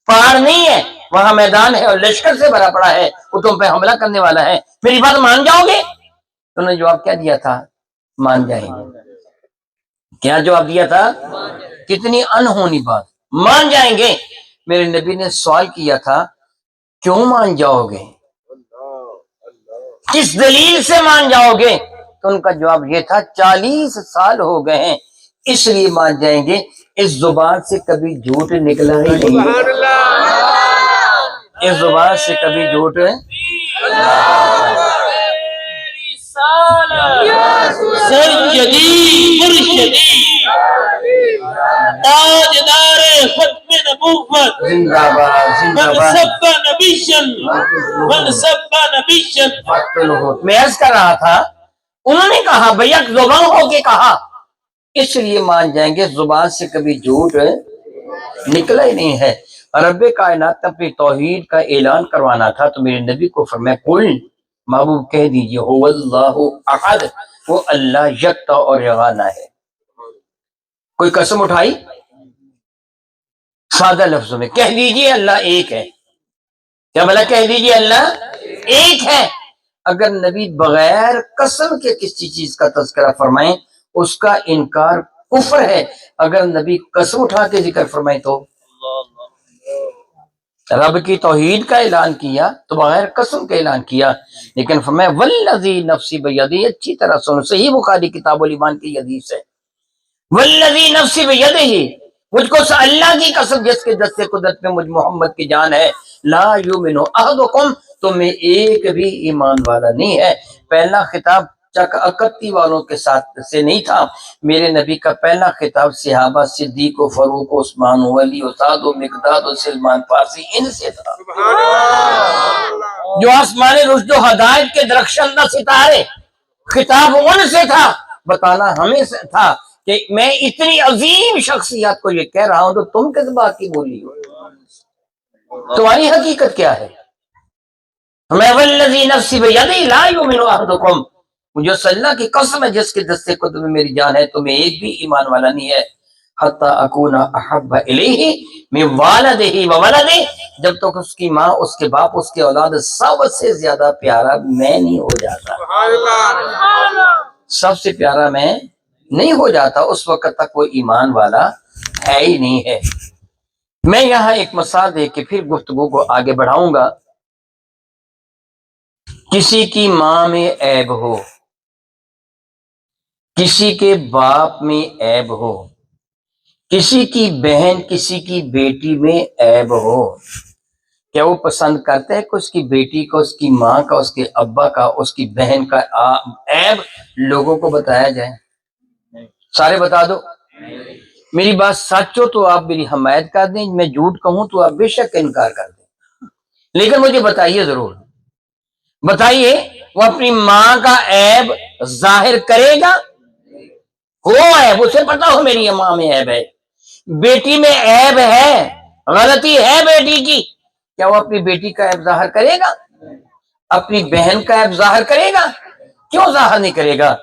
پہاڑ نہیں ہے، وہاں میدان ہے اور لشکر سے بھرا پڑا ہے، وہ تم پہ حملہ کرنے والا ہے، میری بات مان جاؤ گے؟ تو انہوں نے جواب کیا دیا تھا؟ مان جائیں گے۔ کیا جواب دیا تھا؟ کتنی انہونی بات، مان جائیں گے۔ میرے نبی نے سوال کیا تھا کیوں مان جاؤ گے، کس دلیل سے مان جاؤ گے؟ تو ان کا جواب یہ تھا 40 سال ہو گئے ہیں اس لیے مان جائیں گے، اس زبان سے کبھی جھوٹ نکلا ہی نہیں، اس زبان سے کبھی جھوٹ سیدی مرشدی تاجدار ختم نبوت زندہ باد زندہ من باد۔ سب نبیشن من سب نبیشن۔ میں عرض کر رہا تھا انہوں نے کہا بیک زبان ہو کے کہا اس لیے مان جائیں گے، زبان سے کبھی جھوٹ نکلا ہی نہیں ہے۔ رب کائنات اپنی توحید کا اعلان کروانا تھا تو میرے نبی کو فرمایا قل، محبوب کہہ دیجئے هو اللہ احد، وہ اللہ یکتا اور یگانہ ہے۔ کوئی قسم اٹھائی؟ سادہ لفظوں میں کہہ دیجئے اللہ ایک ہے۔ کیا بلا کہہ دیجئے اللہ ایک ہے۔ اگر نبی بغیر قسم کے کسی چیز کا تذکرہ فرمائیں اس کا انکار کفر ہے، اگر نبی قسم اٹھا کے ذکر فرمائیں تو رب کی توحید کا اعلان کیا تو بغیر قسم کا اعلان کیا، لیکن فرمایا والذی نفسی بیدہ، اچھی طرح سنو، صحیح بخاری کتاب الایمان کی حدیث ہے، والذی نفسی بیدہ، مجھ کو اللہ کی قسم جس کے دست قدرت میں مجھ محمد کی جان ہے، لا یؤمن احدکم، تم میں ایک بھی ایمان والا نہیں ہے۔ پہلا خطاب چک اکتی والوں کے ساتھ سے نہیں تھا، میرے نبی کا پہلا خطاب صحابہ صدیق و فاروق و عثمان و علی و سعد و مقداد و سلمان فارسی ان سے تھا، جو آسمان رشد و ہدایت کے درخشندہ ستارے، خطاب ان سے تھا، بتانا ہمیں سے تھا کہ میں اتنی عظیم شخصیت کو یہ کہہ رہا ہوں تو تم کس بات کی بولی ہو، تمہاری حقیقت کیا ہے؟ میں والذی نفسی بیدہ لا یؤمن احدکم، مجھے اس اللہ کی قسم ہے جس کے دستے قدرت میں میری جان ہے، تمہیں ایک بھی ایمان والا نہیں ہے، حتی اکون احب الیہ من والدہ و ولدہ، جب تک اس کی ماں، اس کے باپ، اس کے اولاد سب سے زیادہ پیارا میں نہیں ہو جاتا، سب سے پیارا میں نہیں ہو جاتا، اس وقت تک وہ ایمان والا ہے ہی نہیں ہے۔ میں یہاں ایک مثال دے کے پھر گفتگو کو آگے بڑھاؤں گا۔ کسی کی ماں میں عیب ہو، کسی کے باپ میں عیب ہو، کسی کی بہن کسی کی بیٹی میں عیب ہو، کیا وہ پسند کرتے ہیں کہ اس کی بیٹی کو، اس کی ماں کا، اس کے ابا کا، اس کی بہن کا عیب لوگوں کو بتایا جائے؟ سارے بتا دو۔ میری بات سچ ہو تو آپ میری حمایت کر دیں، میں جھوٹ کہوں تو آپ بے شک انکار کر دیں، لیکن مجھے بتائیے ضرور، بتائیے وہ اپنی ماں کا عیب ظاہر کرے گا؟ ہو عیب، اسے پتا ہو میری ماں میں عیب ہے، بیٹی میں عیب ہے، غلطی ہے بیٹی کی، کیا وہ اپنی بیٹی کا عیب ظاہر کرے گا؟ اپنی بہن کا عیب ظاہر کرے گا؟ کیوں ظاہر نہیں کرے گا؟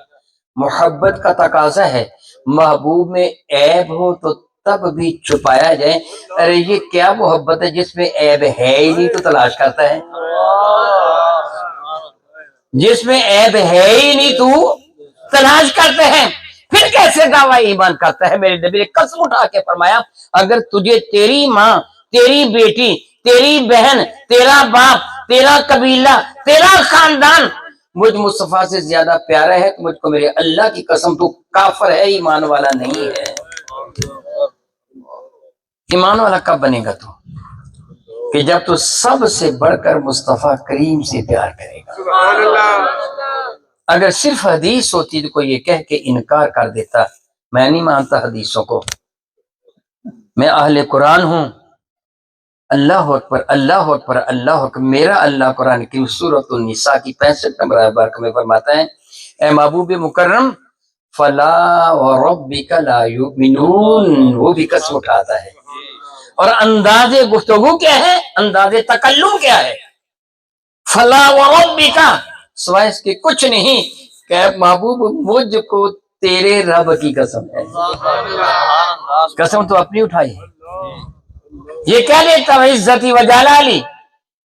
محبت کا تقاضا ہے، محبوب میں عیب ہو تو تب بھی چھپایا جائے۔ ارے یہ کیا محبت ہے جس میں عیب ہے ہی نہیں تو تلاش کرتا ہے، جس میں عیب ہے ہی نہیں تو تلاش کرتے ہیں، پھر کیسے دعویٰ ایمان کرتا ہے؟ میرے نبی نے قسم اٹھا کے فرمایا اگر تجھے تیری ماں، تیری بیٹی، تیری بہن، تیرا باپ، تیرا قبیلہ، تیرا خاندان مجھ مصطفیٰ سے زیادہ پیارا ہے تو مجھ کو میرے اللہ کی قسم تو کافر ہے، ایمان والا نہیں ہے۔ ایمان والا کب بنے گا تو؟ کہ جب تو سب سے بڑھ کر مصطفیٰ کریم سے پیار کرے گا۔ اگر صرف حدیث ہوتی تو کوئی یہ کہہ کے انکار کر دیتا میں نہیں مانتا حدیثوں کو، میں اہل قرآن ہوں، اللہ اکبر اللہ اکبر اللہ اکبر۔ میرا اللہ قرآن کی سورۃ النساء کی 65 نمبر آیت میں فرماتا ہے اے محبوب مکرم فلا وربک لا یؤمنون، وہ بھی قسم اٹھاتا ہے، اور انداز گفتگو کیا ہے، انداز تکلم کیا ہے، فلا وربک، سوائے اس کے کچھ نہیں کہ محبوب مجھ کو تیرے رب کی قسم ہے. قسم تو اپنی اٹھائی ہے. یہ کہہ لیتا ہے عزتی و جلالی،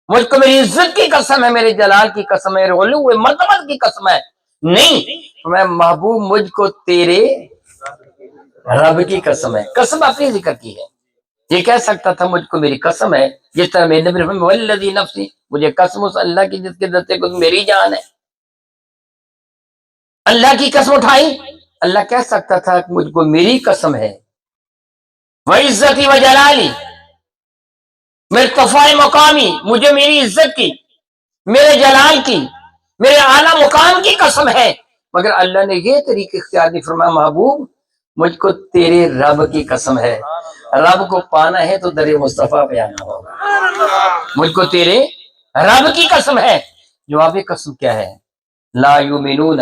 مجھ کو میری عزت کی قسم ہے، میرے جلال کی قسم ہے، میرے علو مرتبت کی قسم ہے. نہیں، میں محبوب مجھ کو تیرے رب کی قسم ہے. قسم اپنی ذکر کی ہے. یہ کہہ سکتا تھا مجھ کو میری قسم ہے، جس طرح میرے نبی فرمایا والذی نفسی، مجھے قسم اس اللہ کی جس کے دستے کو میری جان ہے. اللہ کی قسم اٹھائی. اللہ کہہ سکتا تھا کہ مجھ کو میری قسم ہے، وعزتی و جلالی، مرتفع مقامی، مجھے میری عزت کی، میرے جلال کی، میرے اعلیٰ مقام کی قسم ہے. مگر اللہ نے یہ طریقہ اختیار نہیں فرمایا، محبوب مجھ کو تیرے رب کی قسم ہے. رب کو پانا ہے تو در مصطفیٰ پہ آنا ہوگا. مجھ کو تیرے رب کی قسم ہے. جواب قسم کیا ہے؟ لا یؤمنون،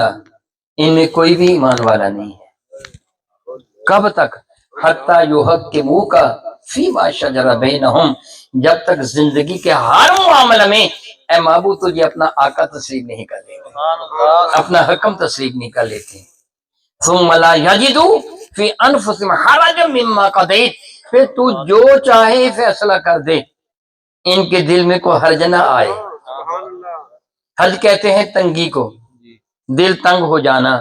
ان میں کوئی بھی ایمان والا نہیں ہے. کب تک؟ حتی یحکموک فیما شجر بینہم، جب تک زندگی کے ہر معاملے میں اے معبود تجھے اپنا آقا تسلیم نہیں کر لیتے، اپنا حکم تسلیم نہیں کر لیتے. ثم لا یجدوا فی انفسہم حرجا مما قضیت، پھر تو جو چاہے فیصلہ کر دے، ان کے دل میں کوئی حرج نہ آئے. حرج کہتے ہیں تنگی کو، دل تنگ ہو جانا،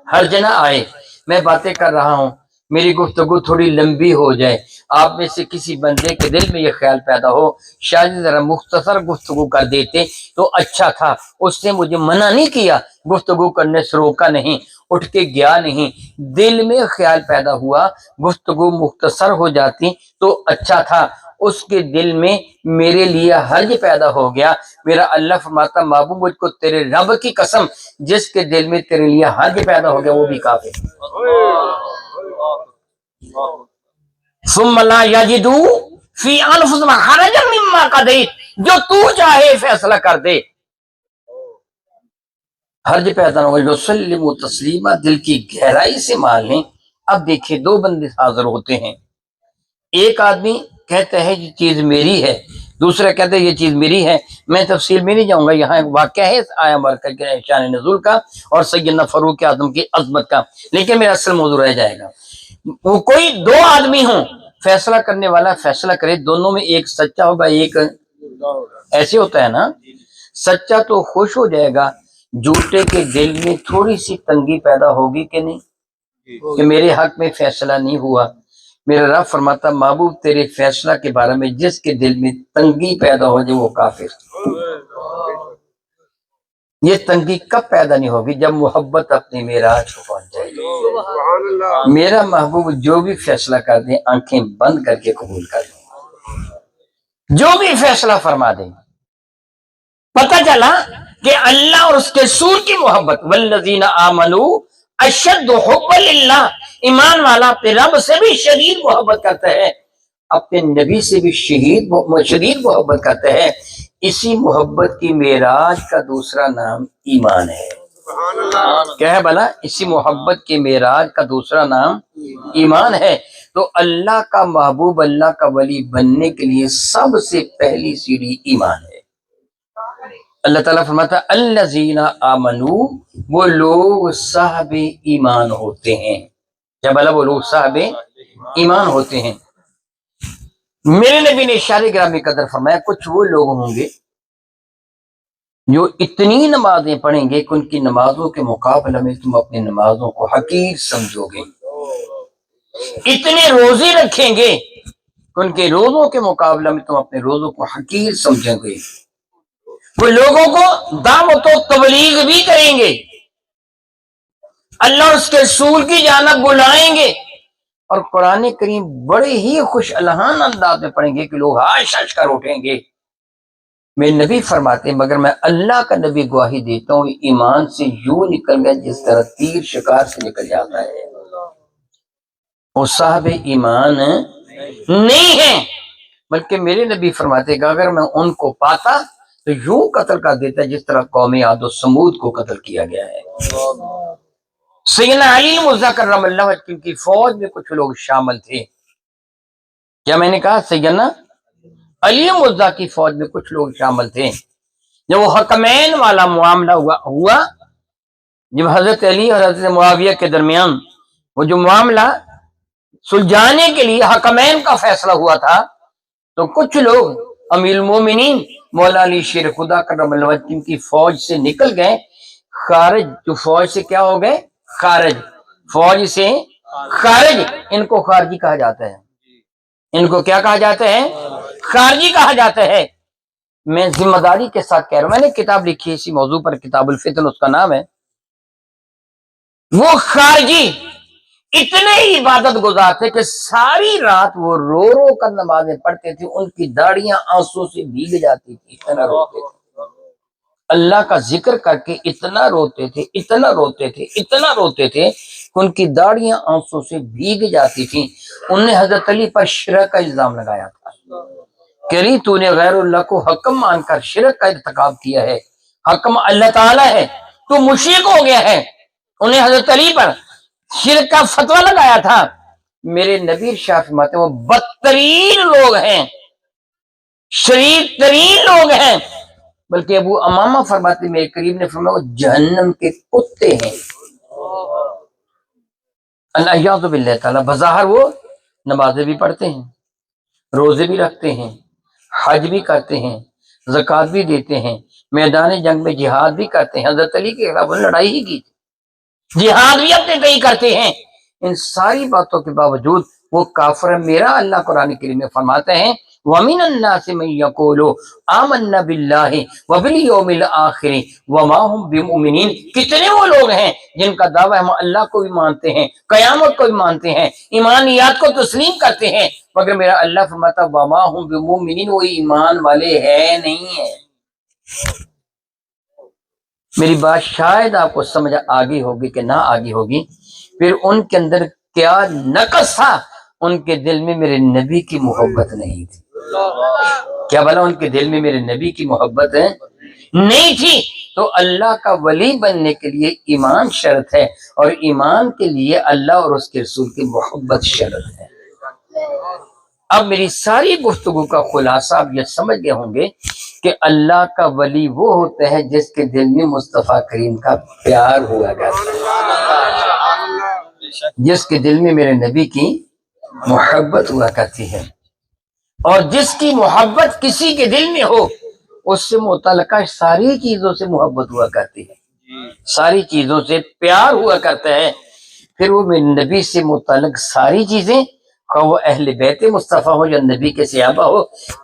حرج نہ آئے. میں باتیں کر رہا ہوں، میری گفتگو تھوڑی لمبی ہو جائے، آپ میں سے کسی بندے کے دل میں یہ خیال پیدا ہو شاید ذرا مختصر گفتگو کر دیتے تو اچھا تھا. اس نے مجھے منع نہیں کیا، گفتگو کرنے سے روکا نہیں، اٹھ کے گیا نہیں. دل میں خیال پیدا ہوا گفتگو مختصر ہو جاتی تو اچھا تھا. اس کے دل میں میرے لیے حرج پیدا ہو گیا. میرا اللہ فرماتا محبوب مجھ کو تیرے رب کی قسم، جس کے دل میں تیرے لیے حرج پیدا ہو گیا وہ بھی کافر. ثم لا یجدوا فی انفسہم حرجا مما قضیت، جو تو چاہے فیصلہ کر دے، حرج پیدا نہ ہو. وسلموا تسلیما، دل کی گہرائی سے مان لیں. اب دیکھیں دو بندے حاضر ہوتے ہیں، ایک آدمی کہتا ہے یہ چیز میری ہے، دوسرا کہتا ہے یہ چیز میری ہے. میں تفصیل میں نہیں جاؤں گا، یہاں ایک واقعہ ہے آیا مبارکہ کے شان نزول کا اور سیدنا فاروق اعظم کی عظمت کا، لیکن میرا اصل موضوع رہ جائے گا. وہ کوئی دو آدمی ہوں، فیصلہ کرنے والا فیصلہ کرے، دونوں میں ایک سچا ہوگا ایک ایسے ہوتا ہے نا. سچا تو خوش ہو جائے گا، جھوٹے کے دل میں تھوڑی سی تنگی پیدا ہوگی کہ نہیں، کہ میرے حق میں فیصلہ نہیں ہوا. میرا رب فرماتا محبوب تیرے فیصلہ کے بارے میں جس کے دل میں تنگی پیدا ہو جائے وہ کافر. یہ تنگی کب پیدا نہیں ہوگی؟ جب محبت اپنی معراج کو پہنچ جائے گی. میرا محبوب جو بھی فیصلہ کر دیں آنکھیں بند کر کے قبول کر دیں، جو بھی فیصلہ فرما دیں. پتہ چلا کہ اللہ اور اس کے رسول کی محبت، والذین آمنوا اشد حب للہ، ایمان والا اپنے رب سے بھی شدید محبت کرتا ہے، اپنے نبی سے بھی شدید محبت کرتا ہے. اسی محبت کی معراج کا دوسرا نام ایمان ہے. کیا ہے بھلا؟ اسی محبت کی معراج کا دوسرا نام ایمان ہے. تو اللہ کا محبوب، اللہ کا ولی بننے کے لیے سب سے پہلی سیڑھی ایمان ہے. اللہ تعالیٰ فرماتا ہے الذین آمنوا، وہ لوگ صاحب ایمان ہوتے ہیں. کیا بھلا؟ وہ لوگ صاحب ایمان ہوتے ہیں. میرے نبی نے اشارے گرامی قدر فرمایا کچھ وہ لوگ ہوں گے جو اتنی نمازیں پڑھیں گے کہ ان کی نمازوں کے مقابلے میں تم اپنی نمازوں کو حقیر سمجھو گے. اتنے روزے رکھیں گے کہ ان کے روزوں کے مقابلے میں تم اپنے روزوں کو حقیر سمجھو گے. وہ لوگوں کو دعوت و تبلیغ بھی کریں گے، اللہ اور اس کے رسول کی جانب بلائیں گے، اور قرآن کریم بڑے ہی خوش الہان انداز میں پڑھیں گے کہ لوگ ہاش ہاش کر اٹھیں گے. میرے نبی فرماتے ہیں مگر میں اللہ کا نبی گواہی دیتا ہوں ایمان سے یوں نکل گیا جس طرح تیر شکار سے نکل جاتا ہے. وہ صاحب ایمان نہیں ہیں، بلکہ میرے نبی فرماتے ہیں کہ اگر میں ان کو پاتا تو یوں قتل کر دیتا جس طرح قوم عاد و سمود کو قتل کیا گیا ہے. سیدنا علی مرزا کرم اللہ وجہ کی فوج میں کچھ لوگ شامل تھے. کیا میں نے کہا؟ سیدنا علی مرزا کی فوج میں کچھ لوگ شامل تھے. جب وہ حکمین والا معاملہ ہوا جب حضرت علی اور حضرت معاویہ کے درمیان وہ جو معاملہ سلجھانے کے لیے حکمین کا فیصلہ ہوا تھا، تو کچھ لوگ امیر المومنین مولا علی شیر خدا کرم اللہ وجہ کی فوج سے نکل گئے، خارج، جو فوج سے کیا ہو گئے؟ خارج، فوج سے خارج، ان کو خارجی کہا جاتا ہے، ان کو کیا کہا جاتا ہے؟ خارجی کہا جاتا ہے۔ میں ذمہ داری کے ساتھ کہہ رہا ہوں، میں نے کتاب لکھی ہے اسی موضوع پر، کتاب الفتن اس کا نام ہے۔ وہ خارجی اتنے عبادت گزار تھے کہ ساری رات وہ رو رو کر نمازیں پڑھتے تھے، ان کی داڑیاں آنسو سے بھیگ جاتی تھی، اتنا روتے تھے، اللہ کا ذکر کر کے اتنا روتے تھے، اتنا روتے تھے، اتنا روتے تھے کہ ان کی داڑیاں آنسو سے بھیگ جاتی تھیں۔ انہوں نے حضرت علی پر شرک کا الزام لگایا تھا کہ علی تو نے غیر اللہ کو حکم مان کر شرک کا ارتکاب کیا ہے، حکم اللہ تعالی ہے، تو مشرک ہو گیا ہے۔ انہیں حضرت علی پر شرک کا فتویٰ لگایا تھا۔ میرے نبی ارشاد فرماتے ہیں وہ بدترین لوگ ہیں، شریر ترین لوگ ہیں، بلکہ ابو امامہ فرماتے ہیں میرے قریب نے فرمایا وہ جہنم کے کتے ہیں۔ الیاذ باللہ تعالیٰ، بظاہر وہ نمازیں بھی پڑھتے ہیں، روزے بھی رکھتے ہیں، حج بھی کرتے ہیں، زکوٰۃ بھی دیتے ہیں، میدان جنگ میں جہاد بھی کرتے ہیں، حضرت علی کے خلاف لڑائی ہی کی، جہاد بھی اپنے کئی کرتے ہیں۔ ان ساری باتوں کے باوجود وہ کافر ہے۔ میرا اللہ قرآن کریم میں فرماتے ہیں وَمِنَ النَّاسِ مَن يَقُولُ آمَنَّا بِاللَّهِ وَبِالْيَوْمِ الْآخِرِ وَمَا هُمْ بِمُؤْمِنِينَ، کتنے وہ لوگ ہیں جن کا دعویٰ ہے ہم اللہ کو بھی مانتے ہیں، قیامت کو بھی مانتے ہیں، ایمانیات کو تسلیم کرتے ہیں، مگر میرا اللہ فرماتا وَمَا هُمْ بِمُؤْمِنِينَ، وہ ایمان والے ہیں نہیں ہیں۔ میری بات شاید آپ کو سمجھ آگی ہوگی کہ نہ آگی ہوگی۔ پھر ان کے اندر کیا نقص تھا؟ ان کے دل میں میرے نبی کی محبت نہیں تھی۔ کیا بلا ان کے دل میں میرے نبی کی محبت نہیں تھی؟ تو اللہ کا ولی بننے کے لیے ایمان شرط ہے، اور ایمان کے لیے اللہ اور اس کے رسول کی محبت شرط ہے۔ اب میری ساری گفتگو کا خلاصہ آپ یہ سمجھ گئے ہوں گے کہ اللہ کا ولی وہ ہوتا ہے جس کے دل میں مصطفیٰ کریم کا پیار ہوا کرتا ہے، جس کے دل میں میرے نبی کی محبت ہوا کرتی ہے، اور جس کی محبت کسی کے دل میں ہو اس سے متعلقہ ساری چیزوں سے محبت ہوا کرتی ہے، ساری چیزوں سے پیار ہوا کرتا ہے۔ پھر وہ میرے نبی سے متعلق ساری چیزیں، خواہ وہ اہل بیت مصطفیٰ ہو یا نبی کے صحابہ ہو،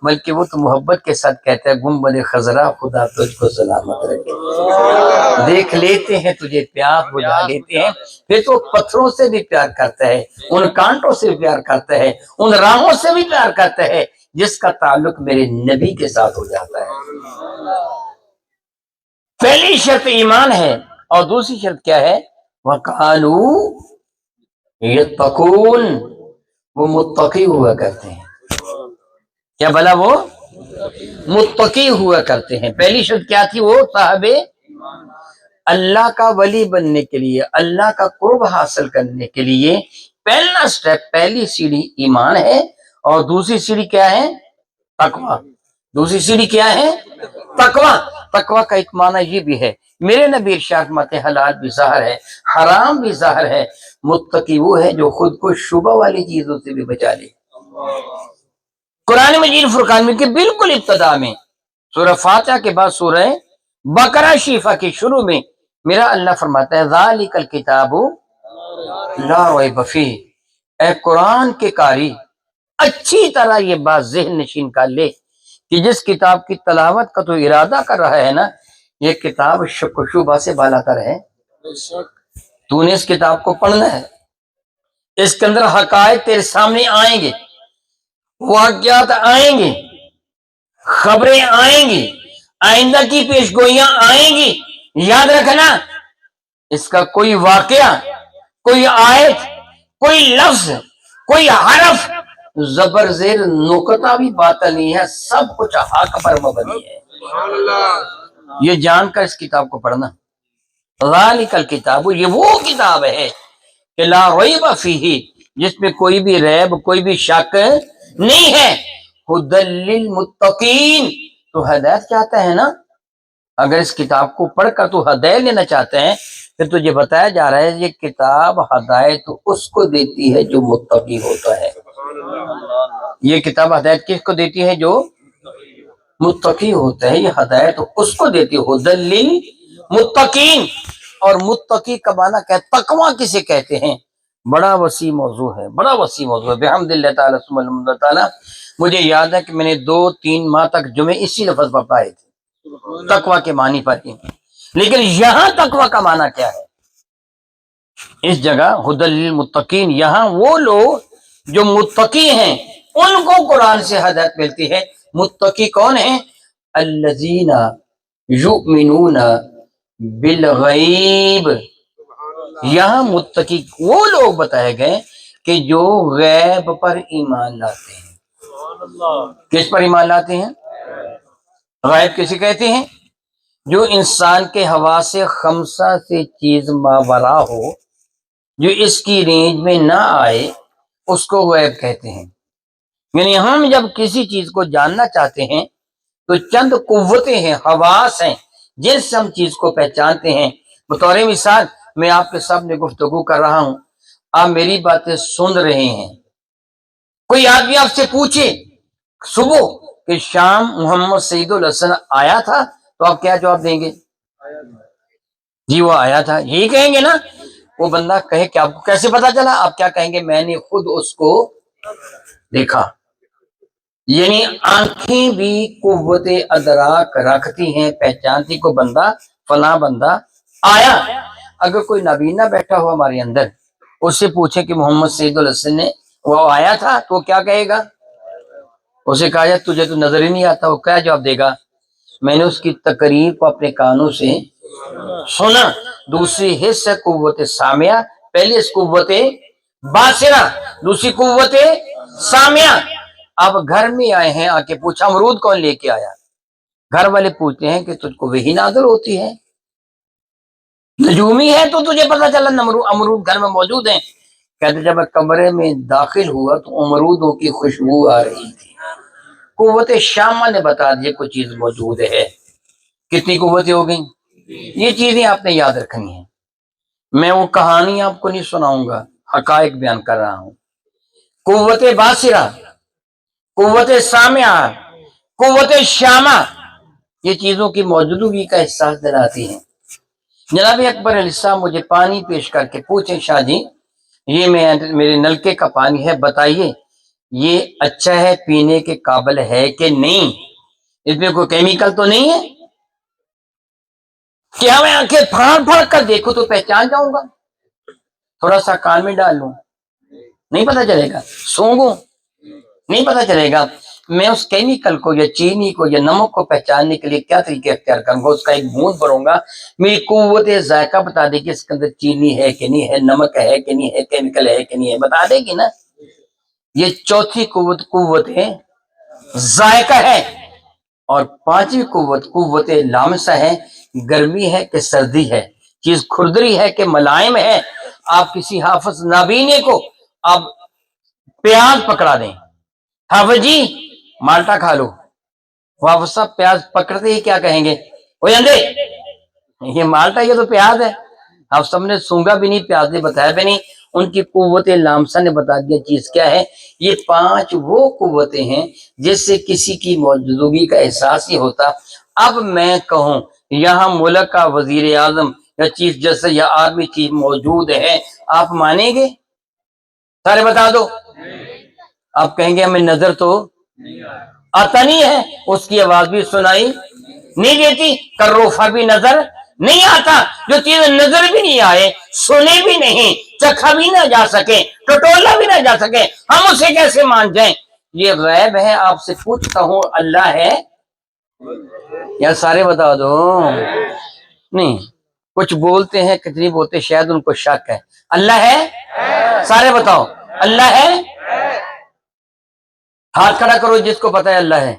بلکہ وہ تو محبت کے ساتھ کہتا ہے گنبد خضرا خدا تجھ کو سلامت رکھے، دیکھ لیتے ہیں تجھے پیار بجھا لیتے ہیں۔ پھر تو پتھروں سے بھی پیار کرتا ہے، ان کانٹوں سے بھی پیار کرتا ہے، ان راہوں سے بھی پیار کرتا ہے جس کا تعلق میرے نبی کے ساتھ ہو جاتا ہے۔ پہلی شرط ایمان ہے، اور دوسری شرط کیا ہے؟ وَقَالُوا يَتَّقُونَ، وہ متقی ہوا کرتے ہیں۔ کیا بلا وہ متقی ہوا کرتے ہیں؟ پہلی شرط کیا تھی؟ وہ صاحب اللہ کا ولی بننے کے لیے، اللہ کا قرب حاصل کرنے کے لیے پہلا سٹیپ، پہلی سیڑھی ایمان ہے، اور دوسری سیڑھی کیا ہے؟ تقویٰ۔ دوسری سیڑھی کیا ہے؟ تقویٰ۔ تقویٰ کا ایک معنی یہ بھی ہے، میرے نبی ارشاد فرماتے ہیں حلال بھی ظاہر ہے، حرام بھی ظاہر ہے، متقی وہ ہے جو خود کو شبہ والی چیزوں سے بھی بچا لے۔ قرآن مجید فرقان میں کے بالکل ابتدا میں سورہ فاتحہ کے بعد سورہ بقرہ شریفہ کے شروع میں میرا اللہ فرماتا ہے ذالک الکتاب لا ریب فیہ، اے قرآن کے قاری اچھی طرح یہ بات ذہن نشین کر لے کہ جس کتاب کی تلاوت کا تو ارادہ کر رہا ہے نا، یہ کتاب شک و شبہ سے بالا تر ہے۔ تو نے اس کتاب کو پڑھنا ہے، اس کے اندر حقائق تیرے سامنے آئیں گے، واقعات آئیں گے، خبریں آئیں گی، آئندہ کی پیشگوئیاں آئیں گی۔ یاد رکھنا اس کا کوئی واقعہ، کوئی آیت، کوئی لفظ، کوئی حرف زبر زیر نقطہ بھی باطل نہیں ہے، سب کچھ حق پر مبنی ہے۔ یہ جان کر اس کتاب کو پڑھنا۔ ذالک الکتاب، یہ وہ کتاب ہے کہ لا ریب فیہ، جس میں کوئی بھی ریب، کوئی بھی شک نہیں ہے۔ ھدی للمتقین، تو ہدایت چاہتا ہے نا، اگر اس کتاب کو پڑھ کر تو ہدایت لینا چاہتے ہیں پھر تجھے بتایا جا رہا ہے یہ کتاب ہدایت اس کو دیتی ہے جو متقی ہوتا ہے. یہ کتاب ہدایت کس کو دیتی ہے؟ جو متقی ہوتا ہے. یہ ہدایت اس کو دیتی ہے ہدی للمتقین. اور متقی کا معنی کیا ہے؟ تقویٰ کسے کہتے ہیں؟ بڑا وسیع موضوع ہے، بڑا وسیع موضوع ہے. بحمد اللہ تعالیٰ ثم الحمد اللہ تعالیٰ. مجھے یاد ہے کہ میں نے 2-3 ماہ تک جمعے اسی لفظ پر پڑھائے تھے، تقویٰ کے معنی پر ہی. لیکن یہاں تقویٰ کا معنی کیا ہے؟ اس جگہ ہدی للمتقین، یہاں وہ لوگ جو متقی ہیں ان کو قرآن سے ہدایت ملتی ہے. متقی کون ہیں؟ الذین یؤمنون بالغیب. یہاں متقی وہ لوگ بتائے گئے کہ جو غیب پر ایمان لاتے ہیں. کس پر ایمان لاتے ہیں؟ غیب کسے کہتے ہیں؟ جو انسان کے حواس خمسہ سے چیز ماورا ہو، جو اس کی رینج میں نہ آئے، اس کو غیب کہتے ہیں. یعنی ہم جب کسی چیز کو جاننا چاہتے ہیں تو چند قوتیں ہیں، حواس ہیں، جن سے ہم چیز کو پہچانتے ہیں. بطور مثال میں آپ کے سامنے گفتگو کر رہا ہوں، آپ میری باتیں سن رہے ہیں. کوئی آدمی آپ سے پوچھے صبح کہ شام محمد سعید الحسن آیا تھا، تو آپ کیا جواب دیں گے؟ جی وہ آیا تھا، یہی کہیں گے نا. وہ بندہ کہے کہ آپ کو کیسے پتا چلا؟ آپ کیا کہیں گے؟ میں نے خود اس کو دیکھا. یعنی آنکھیں بھی قوت ادراک رکھتی ہیں، پہچانتی کو بندہ فلاں بندہ آیا. اگر کوئی نابینا بیٹھا ہوا ہمارے اندر، اس سے پوچھے کہ محمد سعید الحسن نے وہ آیا تھا، تو کیا کہے گا؟ اسے کہا جائے تجھے تو نظر ہی نہیں آتا، وہ کیا جواب دے گا؟ میں نے اس کی تقریر کو اپنے کانوں سے سنا. دوسری حص ہے قوت سامعہ، پہلی اس قوت باصرہ، دوسری قوت سامعہ. اب گھر میں آئے ہیں، آ کے پوچھا امرود کون لے کے آیا؟ گھر والے پوچھتے ہیں کہ تجھ کو وہی نادر ہوتی ہے، نجومی ہے تو تجھے پتا چلا امرود گھر میں موجود ہیں. کہتے جب میں کمرے میں داخل ہوا تو امرودوں کی خوشبو آ رہی تھی. قوت شامہ نے بتا دیا کوئی چیز موجود ہے. کتنی قوتیں ہو گئیں؟ یہ چیزیں آپ نے یاد رکھنی ہیں. میں وہ کہانی آپ کو نہیں سناؤں گا، حقائق بیان کر رہا ہوں. قوت باصرہ، قوت سامعہ، قوت شامہ، یہ چیزوں کی موجودگی کا احساس دلاتی ہیں. جناب اکبر علیہ السلام مجھے پانی پیش کر کے پوچھیں شاہ جی یہ میرے نلکے کا پانی ہے، بتائیے یہ اچھا ہے، پینے کے قابل ہے کہ نہیں؟ اس میں کوئی کیمیکل تو نہیں ہے؟ کیا میں آنکھیں پھاڑ پھاڑ کر دیکھوں تو پہچان جاؤں گا؟ تھوڑا سا کان میں ڈال لوں نہیں پتا چلے گا؟ سونگوں نہیں پتا چلے گا؟ میں اس کیمیکل کو یا چینی کو یا نمک کو پہچاننے کے لیے کیا طریقے اختیار کروں گا؟ اس کا ایک بوند بھروں گا، میری قوت ذائقہ بتا دے گی اس کے اندر چینی ہے کہ نہیں ہے، نمک ہے کہ نہیں ہے، کیمیکل ہے کہ نہیں ہے، بتا دے گی نا. یہ چوتھی قوت ہے ذائقہ ہے. اور پانچویں قوت لامسہ ہے، گرمی ہے کہ سردی ہے، چیز کھردری ہے کہ ملائم ہے. آپ کسی حافظ نابینے کو آپ پیاز پکڑا دیں، حافظ جی مالٹا کھا لو، حافظ صاحب پیاز پکڑتے ہی کیا کہیں گے؟ وہ اندے یہ مالٹا، یہ تو پیاز ہے. حافظ صاحب نے سونگا بھی نہیں، پیاز نے بتایا بھی نہیں، ان کی قوت لامسہ نے بتا دیا چیز کیا ہے. یہ 5 وہ قوتیں ہیں جس سے کسی کی موجودگی کا احساس ہی ہوتا. اب میں کہوں یہاں ملک کا وزیر اعظم یا چیف جسٹس یا آرمی چیف موجود ہے، آپ مانیں گے؟ سارے بتا دو. آپ کہیں گے ہمیں نظر تو آتا نہیں ہے، اس کی آواز بھی سنائی نہیں دیتی، کروفا بھی نظر نہیں آتا. جو چیز نظر بھی نہیں آئے، سنے بھی نہیں، چکھا بھی نہ جا سکے، ٹٹولا بھی نہ جا سکے، ہم اسے کیسے مان جائیں؟ یہ غیب ہے. آپ سے پوچھتا ہوں اللہ ہے یا سارے بتا دو؟ نہیں، کچھ بولتے ہیں کتنی بولتے، شاید ان کو شک ہے. اللہ ہے؟ سارے بتاؤ اللہ ہے؟ ہاتھ کھڑا کرو جس کو پتا ہے اللہ ہے.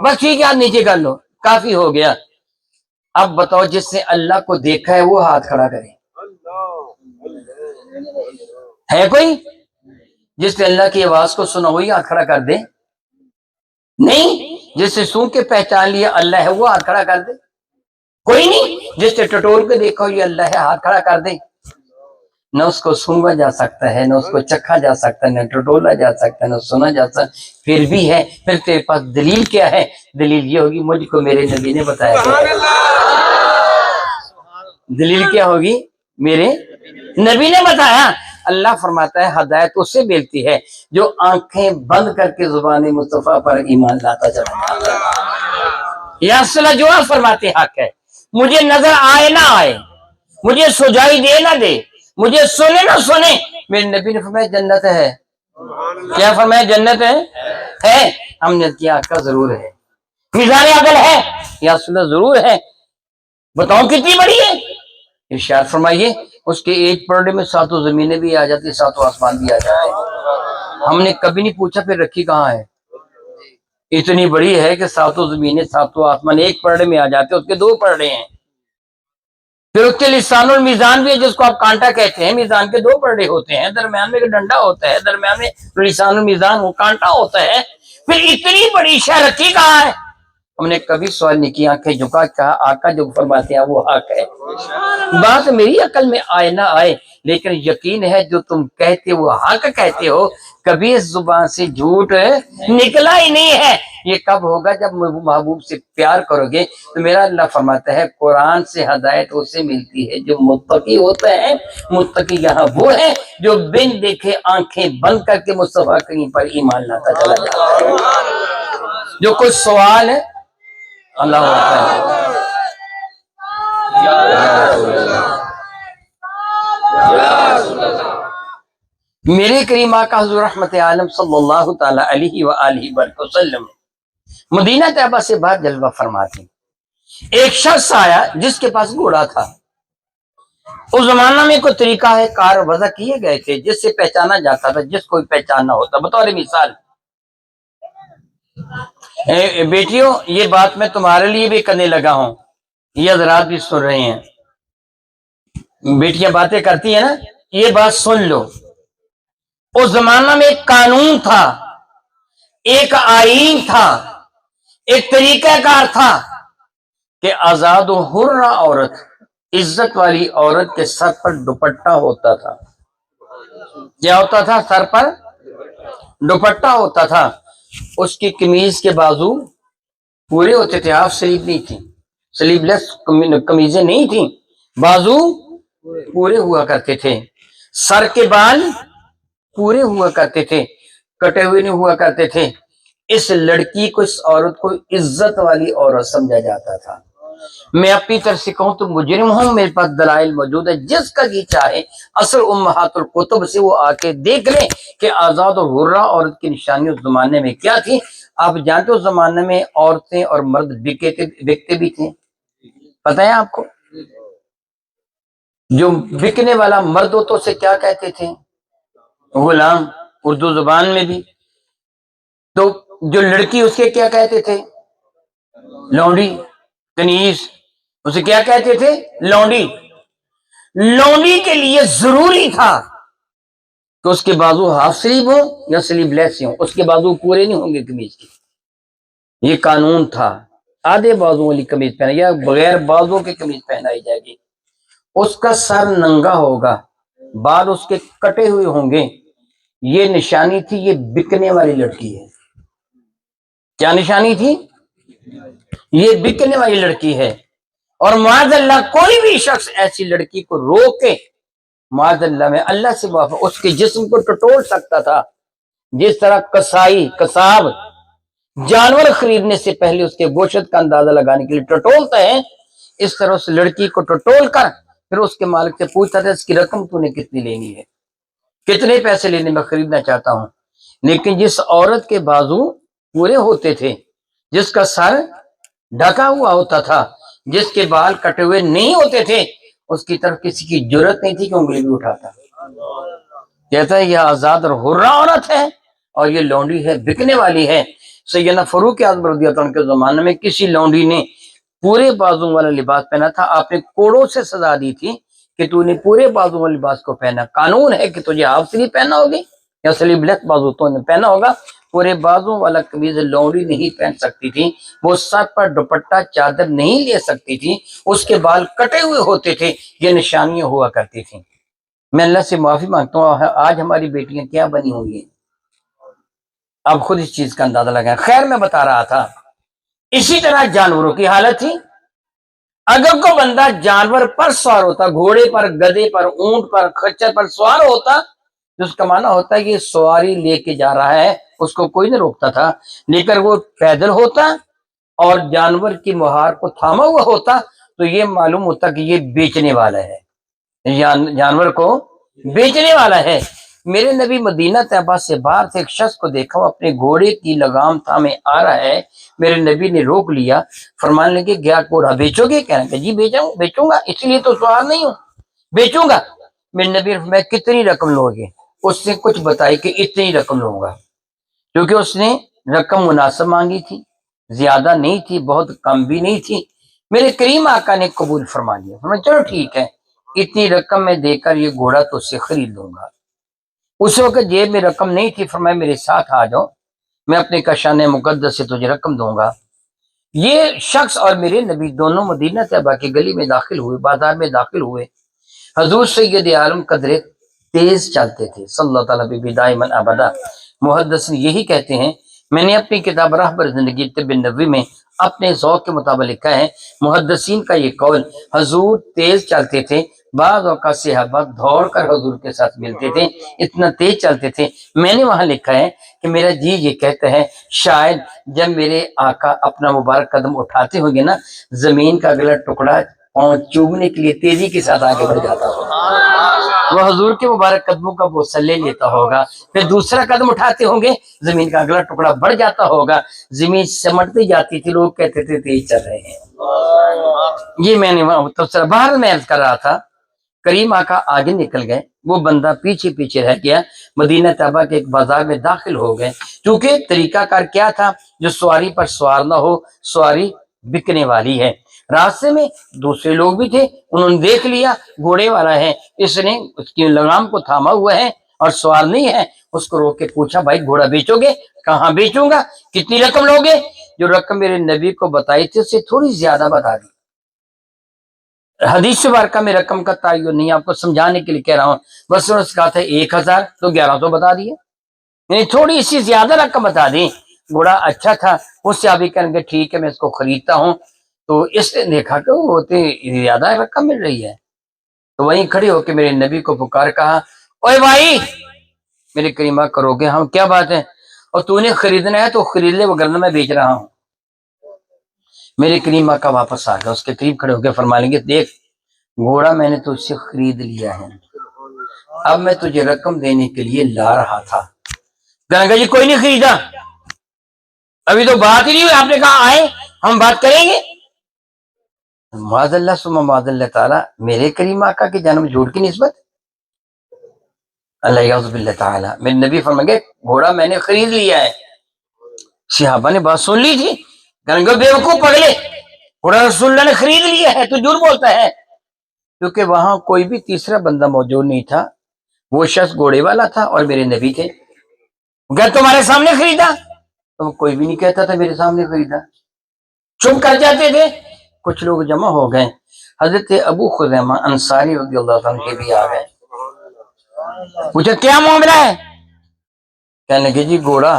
بس ٹھیک ہے، آپ نیچے کر لو، کافی ہو گیا. اب بتاؤ جس نے اللہ کو دیکھا ہے وہ ہاتھ کھڑا کرے. ہے کوئی؟ جس نے اللہ کی آواز کو سنا وہی ہاتھ کھڑا کر دے؟ نہیں. جس نے سن کے پہچان لیا اللہ ہے وہ ہاتھ کھڑا کر دے. کوئی نہیں جس سے ٹٹول کے دیکھو یہ اللہ ہے ہاتھ کھڑا کر دے، نہ اس کو سونگا جا سکتا ہے، نہ اس کو چکھا جا سکتا ہے، نہ ٹٹولا جا سکتا ہے، نہ سنا جا سکتا، پھر بھی ہے۔ پھر تیرے پاس دلیل کیا ہے؟ دلیل یہ ہوگی مجھ کو میرے نبی نے بتایا گیا۔ دلیل کیا ہوگی؟ میرے نبی نے بتایا۔ اللہ فرماتا ہے ہدایت اس سے ملتی ہے جو آنکھیں بند کر کے زبان مصطفیٰ پر ایمان لاتا چلا جاتا ہے۔ یا صلی جو آپ فرماتے حق ہے، مجھے نظر آئے نہ آئے، مجھے سجائی دے نہ دے، مجھے سنے نہ سنے، میرے نبی نے فرمایا جنت ہے۔ کیا فرمایا؟ جنت ہے۔ ہم نے کیا آقا ضرور ہے، میزان عدل ہے یا صلی ضرور ہے، بتاؤ کتنی بڑی ہے؟ ارشاد فرمائیے اس کے ایک پرڑے میں ساتوں زمینیں بھی آ جاتی، ساتوں آسمان بھی آ جاتے ہیں۔ ہم نے کبھی نہیں پوچھا پھر رکھی کہاں ہے؟ اتنی بڑی ہے کہ ساتوں زمینیں ساتوں آسمان ایک پرڑے میں آ جاتے، اس کے دو پرڑے ہیں۔ پھر اس کے لسان المیزان بھی ہے جس کو آپ کانٹا کہتے ہیں، میزان کے دو پرڑے ہوتے ہیں، درمیان میں ایک ڈنڈا ہوتا ہے، درمیان میں لسان المیزان وہ کانٹا ہوتا ہے۔ پھر اتنی بڑی شے رکھی کہاں ہے؟ ہم نے کبھی سوال نہیں کیا، آنکھیں جھکا کہا آقا جو فرماتے ہیں وہ حق ہے۔ بات میری عقل میں آئے نہ آئے لیکن یقین ہے جو تم کہتے وہ حق کہتے ہو، کبھی اس زبان سے جھوٹ نکلا ہی نہیں ہے۔ یہ کب ہوگا؟ جب محبوب سے پیار کرو گے۔ تو میرا اللہ فرماتا ہے قرآن سے ہدایت اسے ملتی ہے جو متقی ہوتا ہے۔ متقی یہاں وہ ہے جو بن دیکھے آنکھیں بند کر کے مصطفیٰ کریم پر ایمان لاتا چلا جاتا ہے۔ جو کچھ سوال ہے اللہ ہوتا ہے۔ میرے کریم آقا حضور رحمت عالم صلی اللہ تعالی علیہ وآلہ وسلم مدینہ طیبہ سے بعد جلوہ فرماتے، ایک شخص آیا جس کے پاس گھوڑا تھا۔ اس زمانہ میں کوئی طریقہ ہے کار وضع کیے گئے تھے جس سے پہچانا جاتا تھا جس کو پہچاننا ہوتا۔ بطور مثال بیٹیوں یہ بات میں تمہارے لیے بھی کرنے لگا ہوں، یہ حضرات بھی سن رہے ہیں، بیٹیاں باتیں کرتی ہیں نا، یہ بات سن لو۔ اس زمانہ میں ایک قانون تھا، ایک آئین تھا، ایک طریقہ کار تھا کہ آزاد و حرہ عورت، عزت والی عورت کے سر پر دوپٹہ ہوتا تھا۔ کیا ہوتا تھا؟ سر پر دوپٹہ ہوتا تھا۔ اس کی قمیض کے بازو پورے ہوتے تھے، ہاف سلیو نہیں تھی، سلیو لیس قمیضیں نہیں تھیں، بازو پورے ہوا کرتے تھے، سر کے بال پورے ہوا کرتے تھے، کٹے ہوئے نہیں ہوا کرتے تھے۔ اس لڑکی کو، اس عورت کو عزت والی عورت سمجھا جاتا تھا۔ میں اپنی طرف سے کہوں تو مجرم ہوں، میرے پاس دلائل موجود ہے، جس کا جی چاہے اصل امہات الکتب سے وہ آ کے دیکھ لیں کہ آزاد اور حرہ عورت کی نشانی اس زمانے میں کیا تھی۔ آپ جانتے ہو اس زمانے میں عورتیں اور مرد بکتے بھی تھے، پتہ ہے آپ کو؟ جو بکنے والا مرد ہو تو اسے کیا کہتے تھے؟ غلام، اردو زبان میں بھی۔ تو جو لڑکی اس کے کیا کہتے تھے؟ لونڈی، کنیز، اسے کیا کہتے تھے؟ لونڈی۔ لونڈی کے لیے ضروری تھا کہ اس کے بازو ہاف سلیو ہو یا سلیو لیس ہو، اس کے بازو پورے نہیں ہوں گے قمیض کے، یہ قانون تھا۔ آدھے بازو والی قمیض پہنا یا بغیر بازو کے قمیض پہنائی جائے گی۔ اس کا سر ننگا ہوگا، بال اس کے کٹے ہوئے ہوں گے، یہ نشانی تھی یہ بکنے والی لڑکی ہے۔ کیا نشانی تھی؟ یہ بکنے والی لڑکی ہے۔ اور معاذ اللہ کوئی بھی شخص ایسی لڑکی کو روکے، معاذ اللہ میں اللہ سے معاف، اس کے جسم کو ٹٹول سکتا تھا۔ جس طرح قصاب جانور خریدنے سے پہلے اس کے گوشت کا اندازہ لگانے کے لیے ٹٹولتا ہے، اس طرح اس لڑکی کو ٹٹول کر پھر اس کے مالک سے پوچھتا تھا اس کی رقم تو نے کتنی لینی ہے، کتنے پیسے لینے میں خریدنا چاہتا ہوں۔ لیکن جس عورت کے بازو پورے ہوتے تھے، جس کا سر ڈھکا ہوا ہوتا تھا، جس کے بال کٹے ہوئے نہیں ہوتے تھے، اس کی طرف کسی کی جرت نہیں تھی کہ انگلی بھی اٹھاتا۔ کہتا ہے یہ آزاد اور حرہ عورت ہے اور یہ لونڈی ہے، بکنے والی ہے۔ سیدنا فاروق اعظم رضی اللہ عنہ کے زمانے میں کسی لونڈی نے پورے بازو والا لباس پہنا تھا، آپ نے کوڑوں سے سزا دی تھی کہ تو نے پورے بازو والے لباس کو پہنا۔ قانون ہے کہ تجھے ہاف سلیو پہنا ہوگی یا سلیو لیس بازو تو نے پہنا ہوگا۔ پورے بازوں والا قمیض لونڈی نہیں پہن سکتی تھی، وہ سر پر دوپٹہ چادر نہیں لے سکتی تھی، اس کے بال کٹے ہوئے ہوتے تھے، یہ نشانیاں ہوا کرتی تھیں۔ میں اللہ سے معافی مانگتا ہوں آج ہماری بیٹیاں کیا بنی ہوئی ہیں، آپ خود اس چیز کا اندازہ لگائیں۔ خیر میں بتا رہا تھا اسی طرح جانوروں کی حالت تھی۔ اگر کوئی بندہ جانور پر سوار ہوتا، گھوڑے پر، گدھے پر، اونٹ پر، خچر پر سوار ہوتا، تو اس کا معنی ہوتا ہے کہ یہ سواری لے کے جا رہا ہے، اس کو کوئی نہیں روکتا تھا، لیکن وہ پیدل ہوتا اور جانور کی مہار کو تھاما ہوا ہوتا تو یہ معلوم ہوتا کہ یہ بیچنے والا ہے، جانور کو بیچنے والا ہے۔ میرے نبی مدینہ طیبہ سے باہر سے ایک شخص کو دیکھا، وہ اپنے گھوڑے کی لگام تھامے آ رہا ہے، میرے نبی نے روک لیا، فرمانے لگے کیا گھوڑا بیچو گے؟ کہنے لگے جی بیچوں گا، اس لیے تو سوار نہیں ہوں، بیچوں گا۔ میرے نبی نے فرمایا کتنی رقم لو گے؟ اس نے کچھ بتائی کہ اتنی رقم لوں گا، کیونکہ اس نے رقم مناسب مانگی تھی، زیادہ نہیں تھی، بہت کم بھی نہیں تھی۔ میرے کریم آقا نے قبول فرما لیا، فرمایا چلو ٹھیک ہے، اتنی رقم میں دے کر یہ گھوڑا تو اس سے خرید لوں گا۔ اس وقت جیب میں رقم نہیں تھی، فرمایا میرے ساتھ آ جاؤ، میں اپنے کشان مقدس سے تجھے رقم دوں گا۔ یہ شخص اور میرے نبی دونوں مدینہ طیبہ کی گلی میں داخل ہوئے، بازار میں داخل ہوئے۔ حضور سید عالم قدر تیز چلتے تھے صلی اللہ تعالیٰ بی دائمن ابدا۔ محدث یہی کہتے ہیں، میں نے اپنی کتاب رہبر زندگی طب نبوی میں اپنے ذوق کے مطابق لکھا ہے، محدثین کا یہ قول، حضور تیز چلتے تھے، بعض اوقات صحابہ دوڑ کر حضور کے ساتھ ملتے تھے، اتنا تیز چلتے تھے۔ میں نے وہاں لکھا ہے کہ میرا جی یہ کہتا ہے شاید جب میرے آقا اپنا مبارک قدم اٹھاتے ہوں گے نا، زمین کا اگلا ٹکڑا پاؤں چومنے کے لیے تیزی کے ساتھ آگے بڑھ جاتا ہوگا، وہ حضور کے مبارک قدموں کا بوسہ لے لیتا ہوگا، پھر دوسرا قدم اٹھاتے ہوں گے، زمین کا اگلا ٹکڑا بڑھ جاتا ہوگا، زمین سمٹتی جاتی تھی، لوگ کہتے تھے تیز چل رہے ہیں۔ یہ میں نے تفسیر باہر میں عرض کر رہا تھا، کریم آقا آگے نکل گئے، وہ بندہ پیچھے پیچھے رہ گیا، مدینہ طیبہ کے ایک بازار میں داخل ہو گئے۔ کیونکہ طریقہ کار کیا تھا، جو سواری پر سوار نہ ہو، سواری بکنے والی ہے۔ راستے میں دوسرے لوگ بھی تھے، انہوں نے دیکھ لیا گھوڑے والا ہے، اس نے اس کی لگام کو تھاما ہوا ہے اور سوار نہیں ہے، اس کو روک کے پوچھا بھائی گھوڑا بیچو گے؟ کہاں بیچوں گا، کتنی رقم لوگے؟ جو رقم میرے نبی کو بتائی تھی اس سے تھوڑی زیادہ بتا دی۔ حدیث مبارکہ میں رقم کا تعین نہیں، آپ کو سمجھانے کے لیے کہہ رہا ہوں، بس انہوں نے کہا تھا 1000 تو 1100 بتا دیے، یعنی تھوڑی سی زیادہ رقم بتا دی۔ گھوڑا اچھا تھا، اس سے ابھی کہیں گے ٹھیک ہے میں اس کو خریدتا ہوں، تو اس نے دیکھا کہ وہ زیادہ رقم مل رہی ہے، تو وہیں کھڑے ہو کے میرے نبی کو پکار کہا اوے بھائی، میرے کریمہ کرو گے؟ ہم کیا بات ہے؟ اور تو نے خریدنا ہے تو خرید لے، وگرنہ میں بیچ رہا ہوں۔ میرے کریمہ کا واپس آ گیا، اس کے قریب کھڑے ہو کے فرما لیں گے دیکھ گھوڑا میں نے تجھ سے خرید لیا ہے، اب میں تجھے رقم دینے کے لیے لا رہا تھا۔ کہنے گا جی کوئی نہیں خریدا، ابھی تو بات ہی نہیں ہوئی، آپ نے کہا آئے ہم بات کریں گے۔ معاذ اللہ ثم معاذ اللہ تعالیٰ، میرے کریم آقا کی جانب جھوٹ کی نسبت، اللہ یعوذ باللہ تعالیٰ۔ میرے نبی فرمائیں گے گھوڑا میں نے خرید لیا ہے۔ صحابہ نے بات سن لی تھی، کہنے گے بے وقوف پگلے، گھوڑا رسول اللہ نے خرید لیا ہے، تو جھوٹ بولتا ہے۔ کیونکہ وہاں کوئی بھی تیسرا بندہ موجود نہیں تھا، وہ شخص گھوڑے والا تھا اور میرے نبی تھے۔ اگر تمہارے سامنے خریدا تو کوئی بھی نہیں کہتا تھا میرے سامنے خریدا، چپ کر جاتے تھے۔ کچھ لوگ جمع ہو گئے، حضرت ابو خزیمہ انصاری رضی اللہ عنہ کے بھی آ گئے، پوچھا کیا معاملہ ہے؟ کہنے لگے جی گھوڑا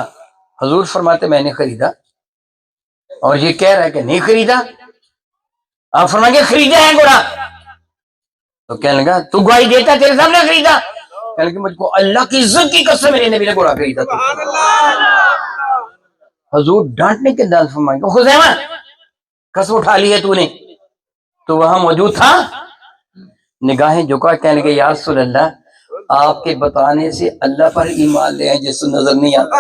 حضور فرماتے میں نے خریدا اور یہ کہہ رہا ہے کہ نہیں خریدا، آپ فرمائیں گے خریدا ہے گھوڑا، تو کہنے لگا تو گواہی دیتا تیرے سامنے خریدا، کہنے لگے مجھ کو اللہ کی عزت کی قسم میرے نبی نے گھوڑا خریدا تھا۔ حضور ڈانٹنے کے انداز فرمائیں گے خزیمہ قسم اٹھا لی ہے تو نے، تو وہاں موجود تھا؟ نگاہیں جھکا، کہنے لگے یا رسول اللہ آپ کے بتانے سے اللہ پر ایمان لے آئے جس نظر نہیں آتا،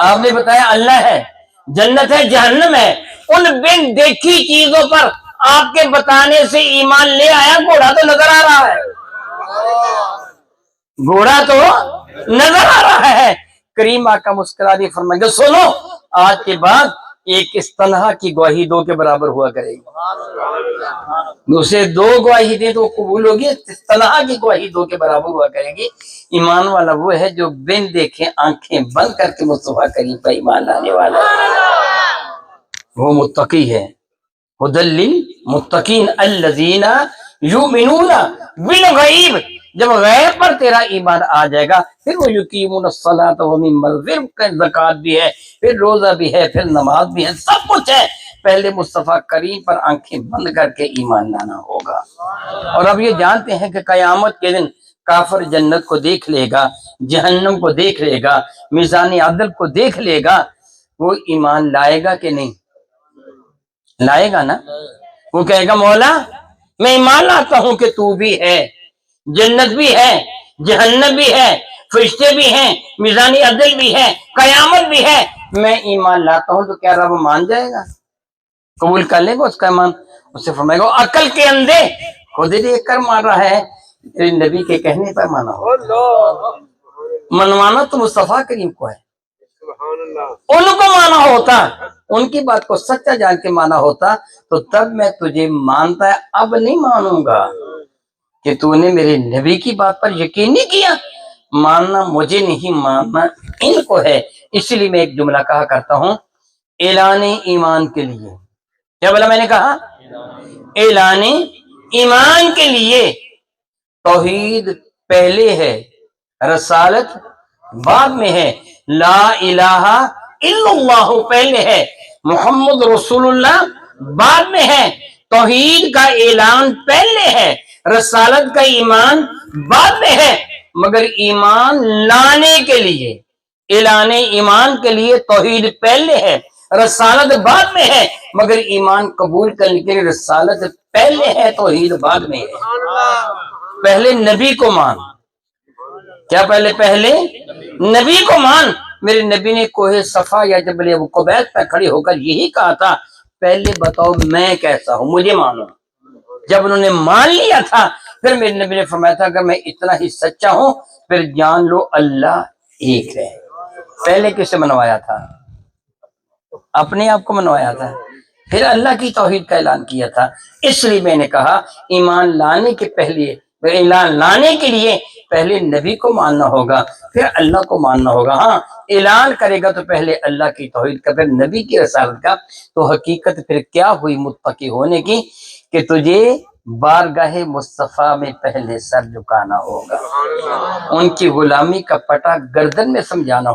آپ نے بتایا اللہ ہے، جنت ہے، جہنم ہے، ان بن دیکھی چیزوں پر آپ کے بتانے سے ایمان لے آیا، گھوڑا تو نظر آ رہا ہے، گھوڑا تو نظر آ رہا ہے۔ کریم آقا مسکرا دی، فرمائیں گے سنو آج کے بعد ایک اس تنہا کی گواہی دو کے برابر ہوا کرے گی، دوسرے دو گواہی دیں تو قبول ہوگی، تنہا کی گواہی دو کے برابر ہوا کرے گی۔ ایمان والا وہ ہے جو بن دیکھے آنکھیں بند کر کے مصطفیٰ کریم پر ایمان لانے والا ہے، وہ متقی ہے۔ ھدی للمتقین الذین یؤمنون بالغیب، جب غیب پر تیرا ایمان آ جائے گا پھر وہ یقیمون الصلاۃ ومما پھر زکوٰۃ بھی ہے، پھر روزہ بھی ہے، پھر نماز بھی ہے، سب کچھ ہے، پہلے مصطفیٰ کریم پر آنکھیں بند کر کے ایمان لانا ہوگا۔ اور اب یہ جانتے ہیں کہ قیامت کے دن کافر جنت کو دیکھ لے گا، جہنم کو دیکھ لے گا، میزان عدل کو دیکھ لے گا، وہ ایمان لائے گا کہ نہیں لائے گا نا؟ وہ کہے گا مولا میں ایمان لاتا ہوں کہ تو بھی ہے، جنت بھی ہے، جہنم بھی ہے، فرشتے بھی ہیں، میزان عدل بھی ہے، قیامت بھی ہے، میں ایمان لاتا ہوں۔ تو کیا رب مان جائے گا، قبول کر لے گا اس کا ایمان؟ اس سے فرمائے گا عقل کے اندھے خود دیکھ کر مان رہا ہے، تیرے نبی کے کہنے پر مانا ہو، منوانا تو مصطفیٰ کریم کو ہے، ان کو مانا ہوتا، ان کی بات کو سچا جان کے مانا ہوتا تو تب میں تجھے مانتا ہے، اب نہیں مانوں گا کہ تو نے میرے نبی کی بات پر یقین نہیں کیا۔ ماننا مجھے نہیں، ماننا ان کو ہے۔ اسی لیے میں ایک جملہ کہا کرتا ہوں، اعلان ایمان کے لیے، کیا بولا میں نے کہا؟ اعلان ایمان کے لیے توحید پہلے ہے، رسالت بعد میں ہے، لا الہ الا اللہ پہلے ہے، محمد رسول اللہ بعد میں ہے، توحید کا اعلان پہلے ہے، رسالت کا ایمان بعد میں ہے، مگر ایمان لانے کے لیے، اعلان ایمان کے لیے توحید پہلے ہے، رسالت بعد میں ہے، مگر ایمان قبول کرنے کے لیے رسالت پہلے ہے، توحید بعد میں ہے۔ پہلے نبی کو مان، کیا پہلے نبی کو مان۔ میرے نبی نے کوہ صفا یا جبل ابو قبیس پر کھڑے ہو کر یہی کہا تھا، پہلے بتاؤ میں کیسا ہوں، مجھے مانو۔ جب انہوں نے مان لیا تھا پھر میرے نبی نے فرمایا تھا اگر میں اتنا ہی سچا ہوں پھر جان لو اللہ ایک ہے۔ پہلے کس سے منوایا تھا؟ اپنے آپ کو منوایا تھا، پھر اللہ کی توحید کا اعلان کیا تھا۔ اس لیے میں نے کہا ایمان لانے کے پہلے، اعلان لانے کے لیے پہلے نبی کو ماننا ہوگا، پھر اللہ کو ماننا ہوگا۔ ہاں اعلان کرے گا تو پہلے اللہ کی توحید کا، پھر نبی کی رسالت کا، تو حقیقت پھر کیا ہوئی متقی ہونے کی کہ تجھے بارگاہ مصطفیٰ میں پہلے سر جھکانا ہوگا، ان کی غلامی کا پٹا گردن میں سجانا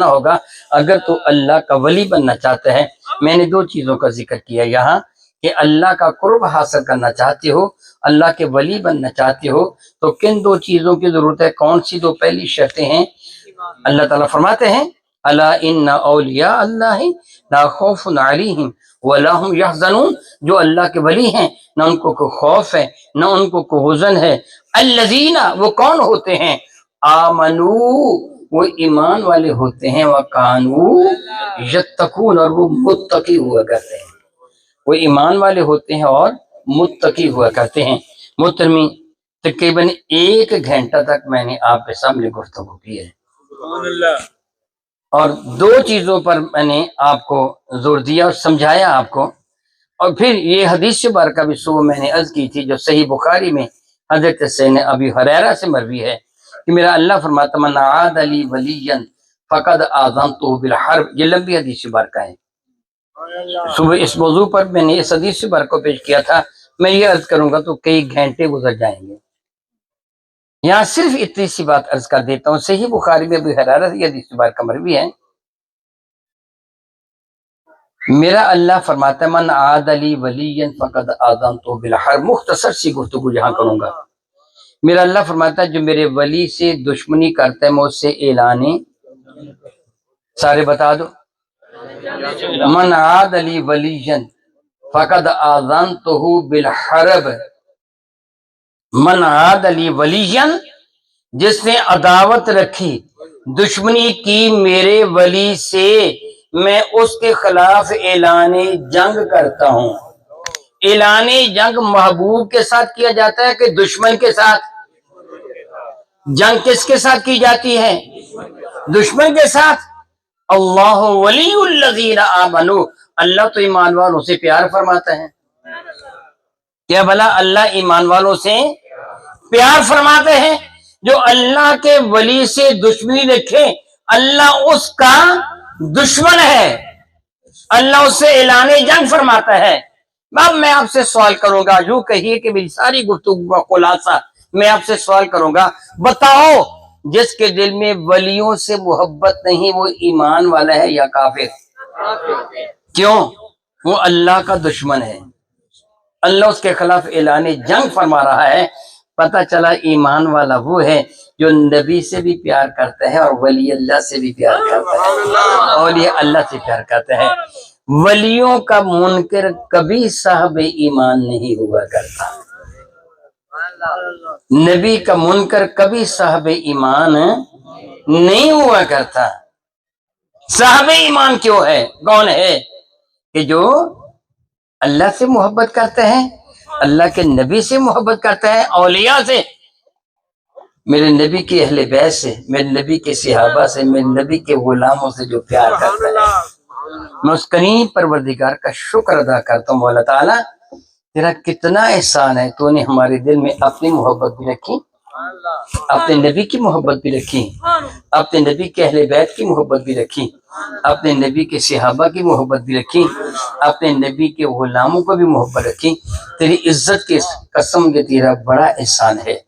ہوگا۔ اگر تو اللہ کا ولی بننا چاہتا ہے، میں نے دو چیزوں کا ذکر کیا یہاں کہ اللہ کا قرب حاصل کرنا چاہتے ہو، اللہ کے ولی بننا چاہتے ہو تو کن دو چیزوں کی ضرورت ہے؟ کون سی دو پہلی شرطیں ہیں؟ اللہ تعالیٰ فرماتے ہیں الا ان اولیاء اللہ لا خوف علیہم ولا هم یحزنون، جو اللہ کے ولی ہیں نہ ان کو کوئی خوف ہے نہ ان کو کوئی حزن ہے۔ الذین، وہ کون ہوتے ہیں؟ آمنو، وہ ایمان والے ہوتے ہیں، وکانوا یتقون، اور وہ متقی ہوا کرتے ہیں، وہ ایمان والے ہوتے ہیں اور متقی ہوا کرتے ہیں۔ محترمی تقریباً 1 گھنٹہ تک میں نے آپ کے سامنے گفتگو کی ہے اور 2 چیزوں پر میں نے آپ کو زور دیا اور سمجھایا آپ کو، اور پھر یہ حدیث مبارکہ بھی صبح میں نے عرض کی تھی جو صحیح بخاری میں حضرت سیدنا ابی ہریرہ سے مروی ہے کہ میرا اللہ فرماتا من عاد لی ولیا فقد آذنتہ بالحرب، یہ لمبی حدیث مبارکہ ہے۔ صبح اس موضوع پر میں نے اس حدیث مبارکہ کو پیش کیا تھا، میں یہ عرض کروں گا تو کئی گھنٹے گزر جائیں گے، یہاں صرف اتنی سی بات عرض کر دیتا ہوں۔ صحیح بخاری میں ابی ہریرہ سے یہ حدیث مبارکہ مروی ہے، میرا اللہ فرماتا ہے من عاد لی ولیا فقد آذنتہ بالحرب۔ مختصر سی گفتگو یہاں کروں گا۔ میرا اللہ فرماتا ہے جو میرے ولی سے دشمنی کرتا ہے میں اس سے اعلان، سارے بتا دو، من عاد لی ولیا فقد آذنتہ بالحرب، من عاد لی ولیا، جس نے عداوت رکھی، دشمنی کی میرے ولی سے، میں اس کے خلاف اعلان جنگ کرتا ہوں۔ اعلان جنگ محبوب کے ساتھ کیا جاتا ہے کہ دشمن کے ساتھ؟ جنگ کس کے ساتھ کی جاتی ہے؟ دشمن کے ساتھ۔ اللہ ولی الذین آمنوا، اللہ تو ایمان والوں سے پیار فرماتا ہے۔ کیا بھلا اللہ ایمان والوں سے پیار فرماتے ہیں؟ جو اللہ کے ولی سے دشمنی رکھے اللہ اس کا دشمن ہے، اللہ اس سے اعلان جنگ فرماتا ہے۔ اب میں آپ سے سوال کروں گا، یوں کہیے کہ میری ساری گفتگو کا خلاصہ میں آپ سے سوال کروں گا، بتاؤ جس کے دل میں ولیوں سے محبت نہیں وہ ایمان والا ہے یا کافر؟ کیوں؟ وہ اللہ کا دشمن ہے، اللہ اس کے خلاف اعلان جنگ فرما رہا ہے۔ پتہ چلا ایمان والا وہ ہے جو نبی سے بھی پیار کرتا ہے اور ولی اللہ سے بھی پیار کرتا ہے، اولیاء اللہ سے پیار کرتا ہے۔ ولیوں کا منکر کبھی صاحب ایمان نہیں ہوا کرتا، نبی کا منکر کبھی صاحب ایمان نہیں ہوا کرتا۔ صاحب ایمان کیوں ہے؟ کون ہے؟ کہ جو اللہ سے محبت کرتے ہیں، اللہ کے نبی سے محبت کرتا ہے، اولیاء سے، میرے نبی کے اہل بیت سے، میرے نبی کے صحابہ سے، میرے نبی کے غلاموں سے جو پیار کرتا ہے۔ میں اس کریم پروردگار کا شکر ادا کرتا ہوں، مولا تعالیٰ تیرا کتنا احسان ہے، تو نے ہمارے دل میں اپنی محبت بھی رکھی، اپنے نبی کی محبت بھی رکھی، اپنے نبی کے اہل بیت کی محبت بھی رکھی، اپنے نبی کے صحابہ کی محبت بھی رکھی، اپنے نبی کے غلاموں کو بھی محبت رکھی۔ تیری عزت کی قسم یہ تیرا بڑا احسان ہے۔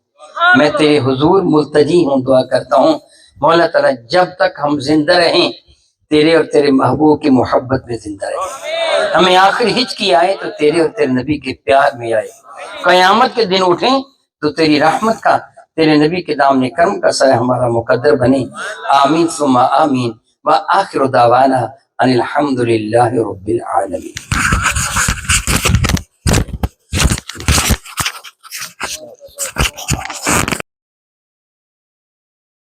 میں تیرے حضور ملتجی ہوں، دعا کرتا ہوں مولا تعالیٰ جب تک ہم زندہ رہیں تیرے اور تیرے محبوب کی محبت میں زندہ رہیں، ہمیں آخر ہچ کی آئے تو تیرے اور تیرے نبی کے پیار میں آئے، قیامت کے دن اٹھیں تو تیری رحمت کا، تیرے نبی کے دامن کرم کا سایہ ہمارا مقدر بنے۔ آمین ثم آمین، وآخر دعوانا ان الحمد للہ رب العالمین۔